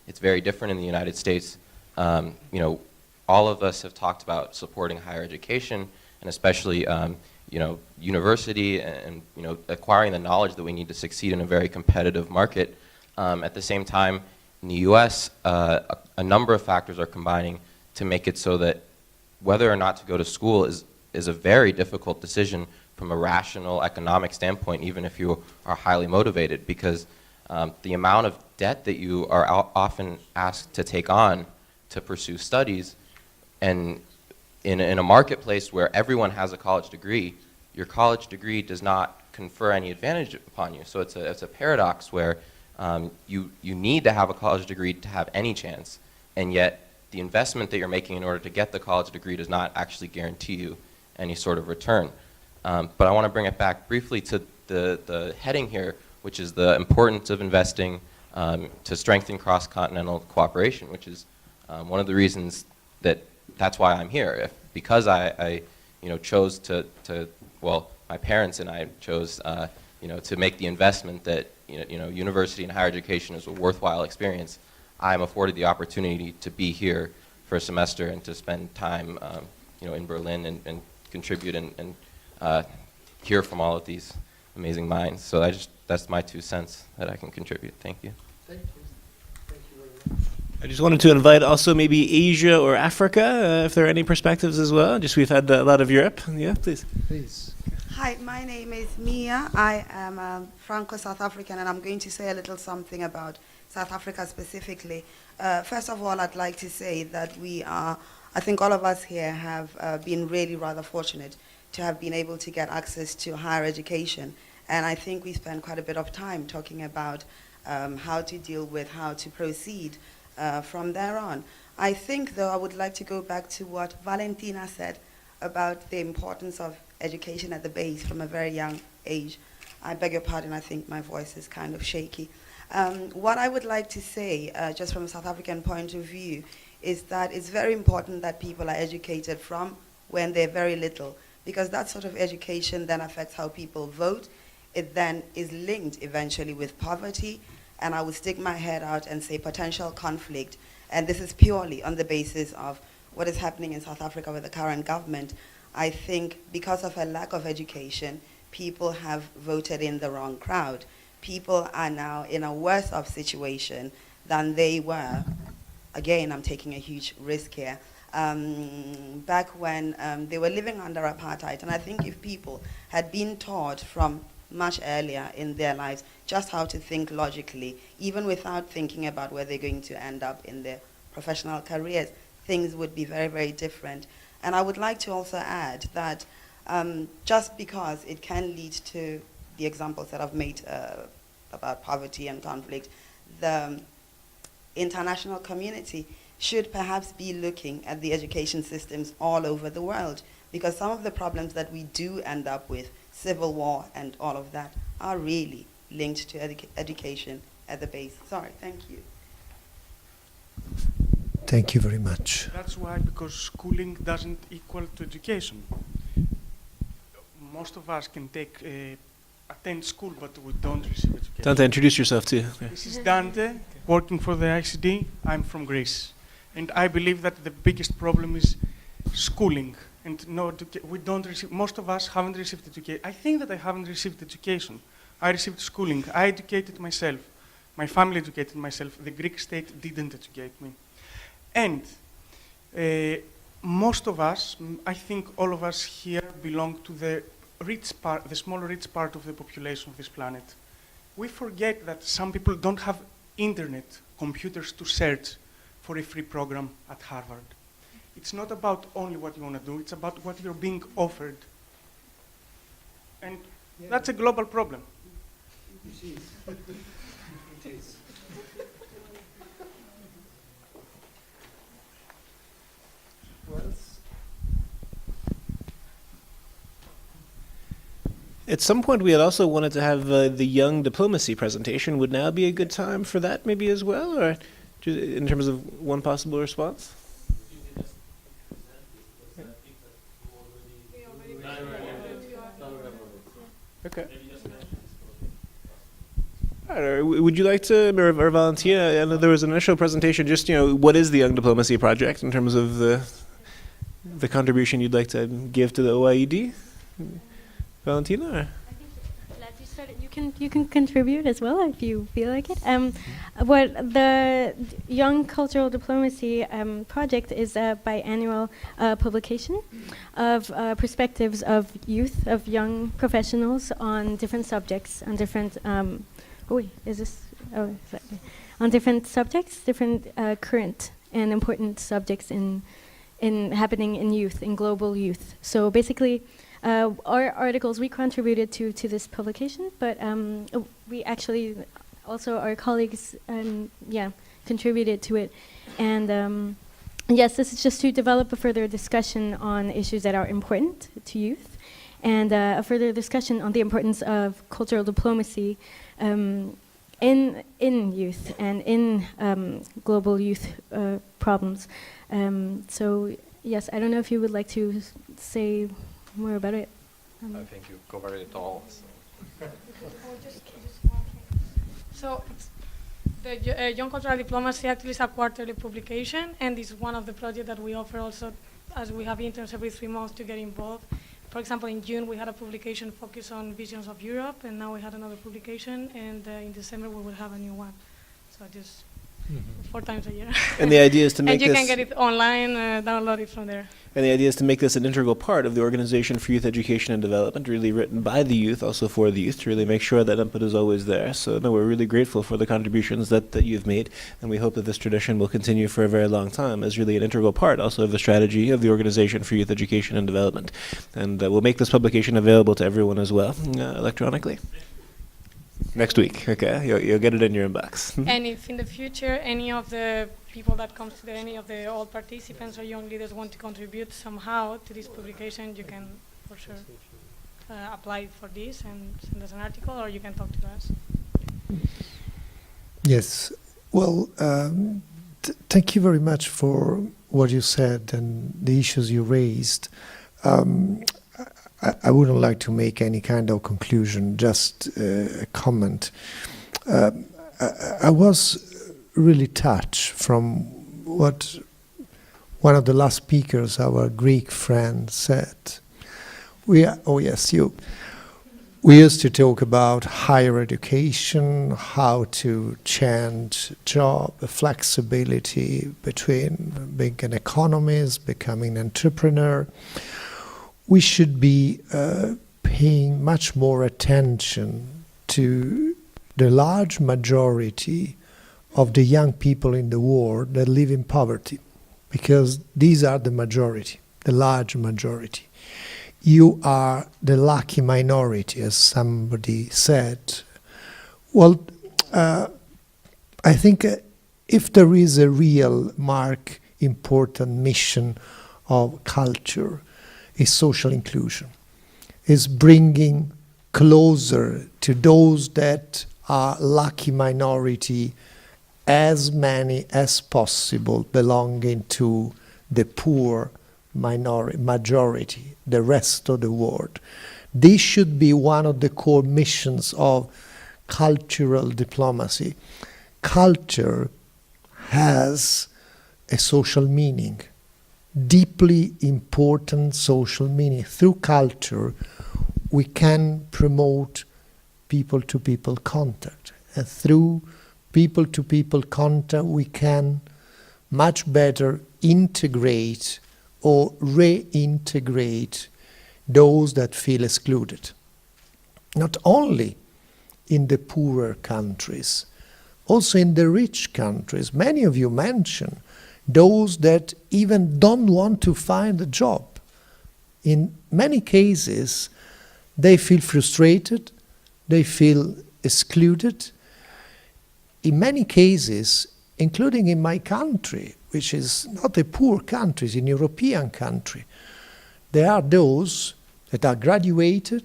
it's very different in the United States. All of us have talked about supporting higher education, and especially university and acquiring the knowledge that we need to succeed in a very competitive market. At the same time, in the US, a number of factors are combining to make it so that whether or not to go to school is a very difficult decision from a rational economic standpoint, even if you are highly motivated, because the amount of debt that you are often asked to take on to pursue studies, and in a marketplace where everyone has a college degree, your college degree does not confer any advantage upon you. So it's a paradox where you need to have a college degree to have any chance, and yet the investment that you're making in order to get the college degree does not actually guarantee you any sort of return. But I want to bring it back briefly to the heading here, which is the importance of investing to strengthen cross-continental cooperation, which is one of the reasons that's why I'm here. Because I chose to, well, my parents and I chose to make the investment that university and higher education is a worthwhile experience, I'm afforded the opportunity to be here for a semester and to spend time, in Berlin and contribute and hear from all of these amazing minds. So that's my 2 cents that I can contribute. Thank you. Thank you. Thank you very much. I just wanted to invite also maybe Asia or Africa, if there are any perspectives as well. Just we've had a lot of Europe. Yeah, please. Please. Hi, my name is Mia. I am a Franco South African, and I'm going to say a little something about South Africa specifically. First of all, I'd like to say that I think all of us here have been really rather fortunate to have been able to get access to higher education. And I think we spent quite a bit of time talking about how to deal with, how to proceed from there on. I think, though, I would like to go back to what Valentina said about the importance of education at the base from a very young age. I beg your pardon, I think my voice is kind of shaky. What I would like to say, just from a South African point of view, is that it's very important that people are educated from when they're very little, because that sort of education then affects how people vote. It then is linked eventually with poverty, and I would stick my head out and say potential conflict. And this is purely on the basis of what is happening in South Africa with the current government. I think because of a lack of education, people have voted in the wrong crowd. People are now in a worse off situation than they were. Again, I'm taking a huge risk here. Back when they were living under apartheid, and I think if people had been taught from much earlier in their lives just how to think logically, even without thinking about where they're going to end up in their professional careers, things would be very, very different. And I would like to also add that just because it can lead to the examples that I've made about poverty and conflict, the international community should perhaps be looking at the education systems all over the world, because some of the problems that we do end up with, civil war and all of that, are really linked to education at the base. Sorry, thank you. Thank you very much. That's why, because schooling doesn't equal to education. Most of us can attend school, but we don't receive education. Dante, introduce yourself too. Yeah. This is Dante, working for the ICD. I'm from Greece. And I believe that the biggest problem is schooling. And we don't receive, most of us haven't received education. I think that I haven't received education. I received schooling. I educated myself. My family educated myself. The Greek state didn't educate me. And most of us, I think all of us here belong to the rich part, the small rich part of the population of this planet. We forget that some people don't have internet, computers to search for a free program at Harvard. It's not about only what you want to do, it's about what you're being offered. And that's a global problem. It is. It is. At some point, we had also wanted to have the young diplomacy presentation. Would now be a good time for that, maybe as well, or in terms of one possible response? Okay. All right, would you like to, or Valentina? I know there was an initial presentation. Just what is the Young Diplomacy Project in terms of the contribution you'd like to give to the OIED? Valentina? Or? You can contribute as well if you feel like it. What the Young Cultural Diplomacy Project is a biannual publication of perspectives of youth, of young professionals on different subjects, on different on different subjects, different current and important subjects in happening in youth, in global youth. So basically, our articles we contributed to this publication, but we actually also our colleagues contributed to it, and yes, this is just to develop a further discussion on issues that are important to youth, and a further discussion on the importance of cultural diplomacy in youth and in global youth problems. So yes, I don't know if you would like to say more about it. I think you covered it all. So. So the Young Cultural Diplomacy actually is a quarterly publication, and it's one of the projects that we offer also, as we have interns every 3 months to get involved. For example, in June we had a publication focused on visions of Europe, and now we had another publication, and in December we will have a new one. So just 4 times a year. And the idea is to make and you this... can get it online, download it from there. And the idea is to make this an integral part of the Organization for Youth Education and Development, really written by the youth, also for the youth, to really make sure that input is always there. So no, we're really grateful for the contributions that you've made, and we hope that this tradition will continue for a very long time as really an integral part also of the strategy of the Organization for Youth Education and Development. And we'll make this publication available to everyone as well, electronically. Next week, okay? You'll get it in your inbox. And if in the future any of the people that comes to any of the old participants or young leaders want to contribute somehow to this publication, you can for sure apply for this and send us an article, or you can talk to us. Yes. Well, thank you very much for what you said and the issues you raised. I wouldn't like to make any kind of conclusion, just a comment. I was really touched from what one of the last speakers, our Greek friend, said. We used to talk about higher education, how to change job, flexibility between being an economist, becoming an entrepreneur. We should be paying much more attention to the large majority of the young people in the world that live in poverty, because these are the majority, the large majority. You are the lucky minority, as somebody said. Well, I think if there is a real important mission of culture, is social inclusion, is bringing closer to those that are lucky minority as many as possible belonging to the poor majority, the rest of the world. This should be one of the core missions of cultural diplomacy. Culture has a social meaning, deeply important social meaning. Through culture, we can promote people-to-people contact. And through people-to-people contact, we can much better integrate or reintegrate those that feel excluded. Not only in the poorer countries, also in the rich countries. Many of you mentioned those that even don't want to find a job. In many cases, they feel frustrated, they feel excluded. In many cases, including in my country, which is not a poor country, it's a European country, there are those that are graduated,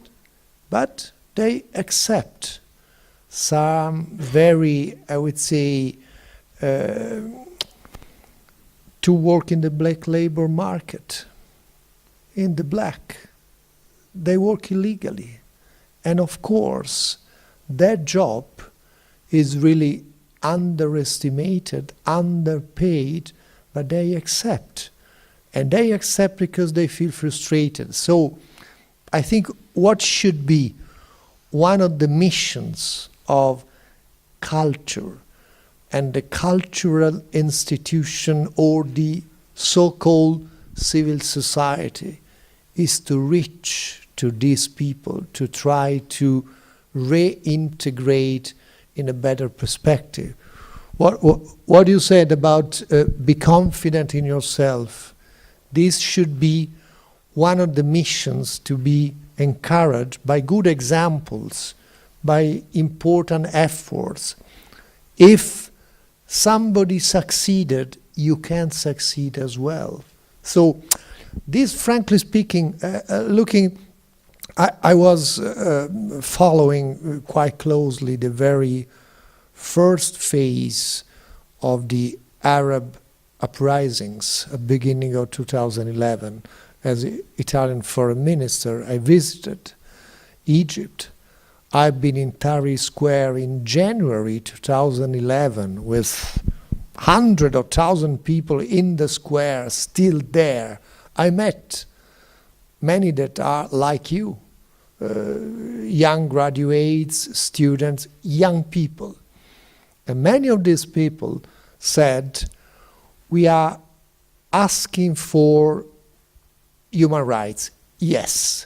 but they accept some very, I would say, to work in the black labor market, in the black. They work illegally. And of course, their job is really underestimated, underpaid, but they accept. And they accept because they feel frustrated. So I think what should be one of the missions of culture and the cultural institution or the so-called civil society is to reach to these people, to try to reintegrate in a better perspective. What you said about be confident in yourself, this should be one of the missions to be encouraged by good examples, by important efforts. If somebody succeeded, you can succeed as well. So this, frankly speaking, I was following quite closely the very first phase of the Arab uprisings at the beginning of 2011. As Italian foreign minister, I visited Egypt. I've been in Tahrir Square in January 2011 with 100 or 1,000 people in the square still there. I met many that are like you, young graduates, students, young people. And many of these people said, we are asking for human rights, yes,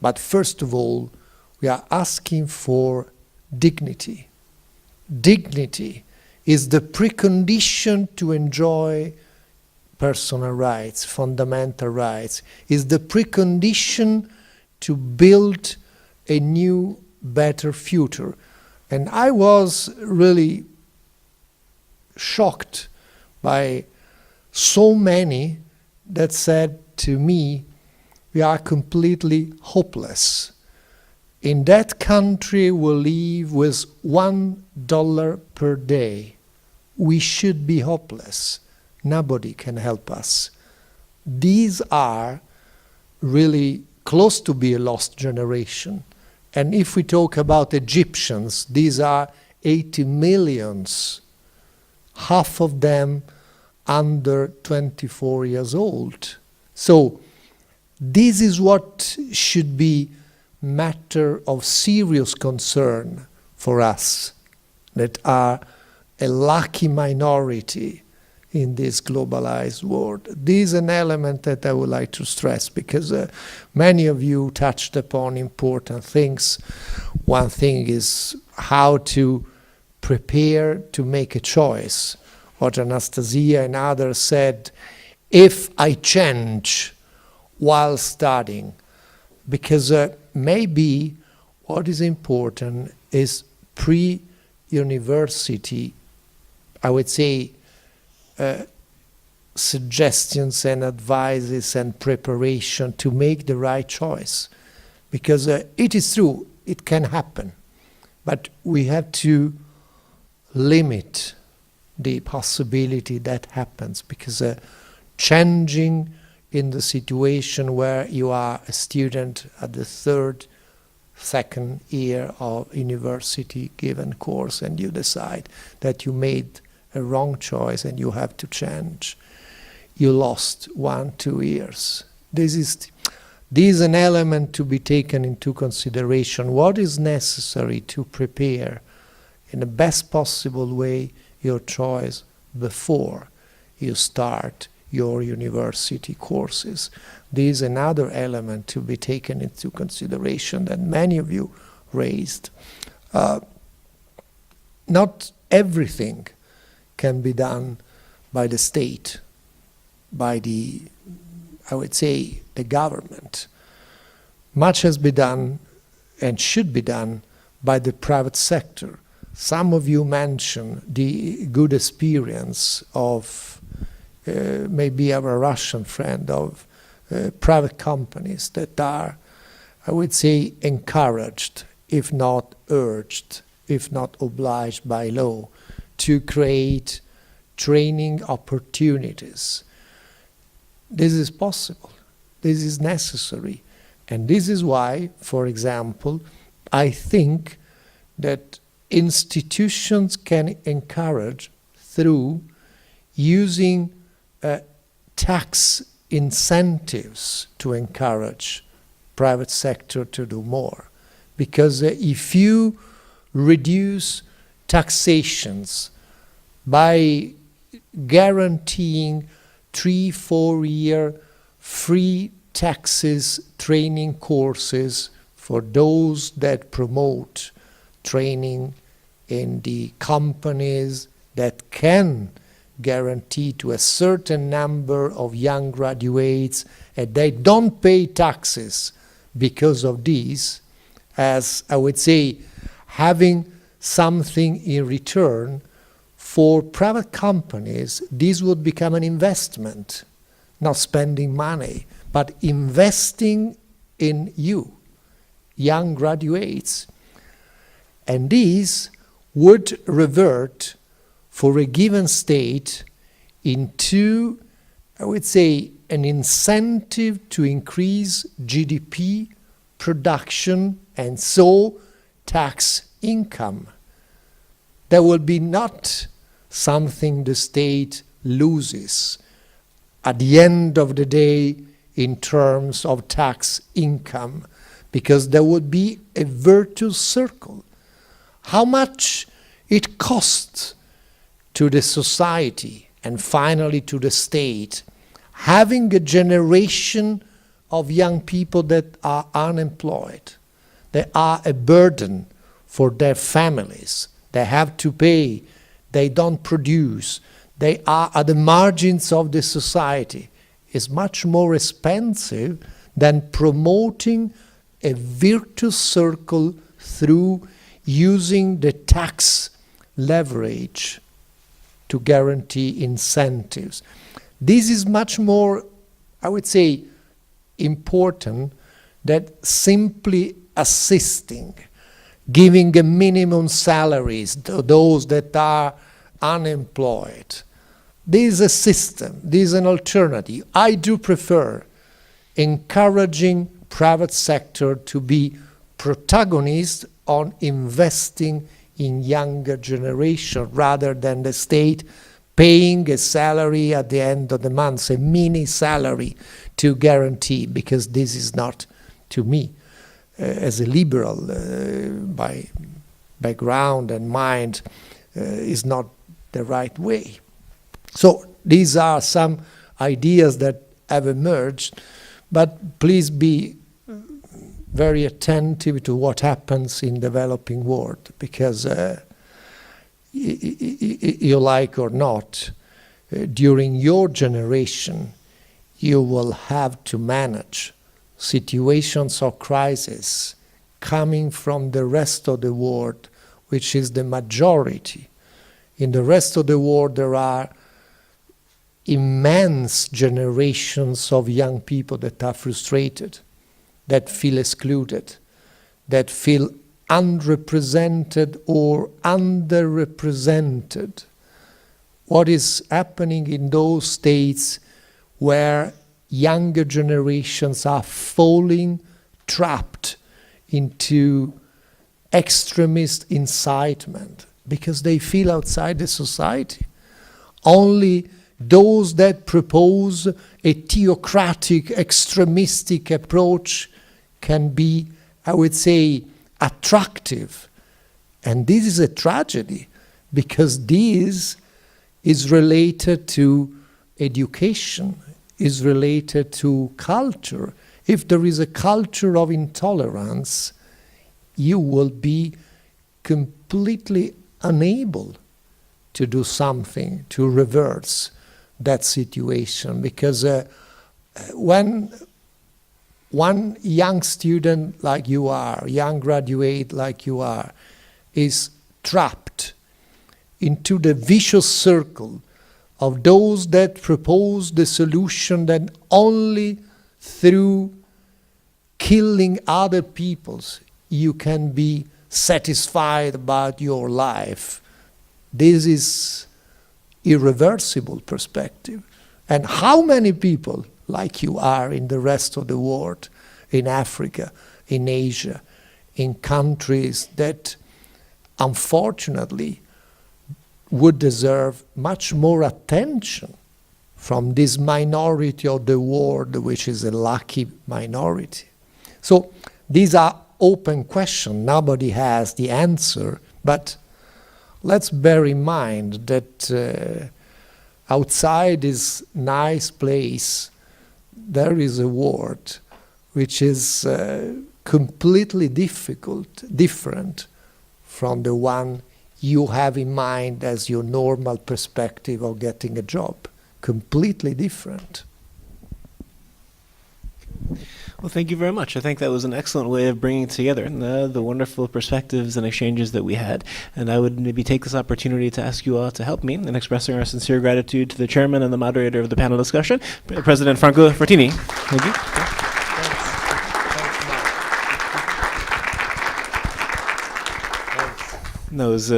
but first of all, we are asking for dignity. Dignity is the precondition to enjoy personal rights, fundamental rights, is the precondition to build a new, better future. And I was really shocked by so many that said to me, we are completely hopeless. In that country we live with $1 per day. We should be hopeless. Nobody can help us. These are really close to be a lost generation. And if we talk about Egyptians, these are 80 million, half of them under 24 years old. So this is what should be matter of serious concern for us that are a lucky minority in this globalized world. This is an element that I would like to stress because many of you touched upon important things. One thing is how to prepare to make a choice. What Anastasia and others said, if I change while studying, because maybe what is important is pre-university, I would say, suggestions and advices and preparation to make the right choice. Because it is true, it can happen, but we have to limit the possibility that happens, because changing in the situation where you are a student at the second year of university given course and you decide that you made a wrong choice and you have to change, you lost 1-2 years. This is an element to be taken into consideration. What is necessary to prepare in the best possible way your choice before you start your university courses. This is another element to be taken into consideration that many of you raised. Not everything can be done by the state, by the, I would say, the government. Much has been done and should be done by the private sector. Some of you mentioned the good experience of maybe our Russian friend, of private companies that are, I would say, encouraged, if not urged, if not obliged by law, to create training opportunities. This is possible. This is necessary. And this is why, for example, I think that institutions can encourage through using tax incentives to encourage private sector to do more. Because if you reduce taxations by guaranteeing 3-4 year free taxes training courses for those that promote training in the companies that can guarantee to a certain number of young graduates, and they don't pay taxes because of these, as I would say, having something in return. For private companies, this would become an investment, not spending money, but investing in you, young graduates. And these would revert for a given state into, I would say, an incentive to increase GDP production and so tax income. There will be not something the state loses at the end of the day in terms of tax income, because there would be a virtuous circle. How much it costs to the society and finally to the state having a generation of young people that are unemployed. They are a burden for their families. They have to pay. They don't produce. They are at the margins of the society. It's much more expensive than promoting a virtuous circle through using the tax leverage to guarantee incentives. This is much more, I would say, important than simply assisting, giving a minimum salaries to those that are unemployed. This is a system, this is an alternative. I do prefer encouraging private sector to be protagonist on investing in younger generation rather than the state paying a salary at the end of the month, a mini salary to guarantee, because this is not, to me, as a liberal by background and mind, is not the right way. So these are some ideas that have emerged, but please be very attentive to what happens in developing world, because you like or not, during your generation, you will have to manage situations of crisis coming from the rest of the world, which is the majority. In the rest of the world, there are immense generations of young people that are frustrated, that feel excluded, that feel unrepresented or underrepresented. What is happening in those states where younger generations are falling trapped into extremist incitement because they feel outside the society? Only those that propose a theocratic, extremistic approach can be, I would say, attractive. And this is a tragedy, because this is related to education, is related to culture. If there is a culture of intolerance, you will be completely unable to do something to reverse that situation, because when one young student like you are, young graduate like you are, is trapped into the vicious circle of those that propose the solution that only through killing other peoples you can be satisfied about your life. This is irreversible perspective. And how many people like you are in the rest of the world, in Africa, in Asia, in countries that unfortunately would deserve much more attention from this minority of the world, which is a lucky minority. So these are open questions. Nobody has the answer, but let's bear in mind that outside this nice place, there is a world which is completely different from the one you have in mind as your normal perspective of getting a job. Completely different. Well, thank you very much. I think that was an excellent way of bringing together the wonderful perspectives and exchanges that we had. And I would maybe take this opportunity to ask you all to help me in expressing our sincere gratitude to the chairman and the moderator of the panel discussion, President Franco Frattini. Thank you. That was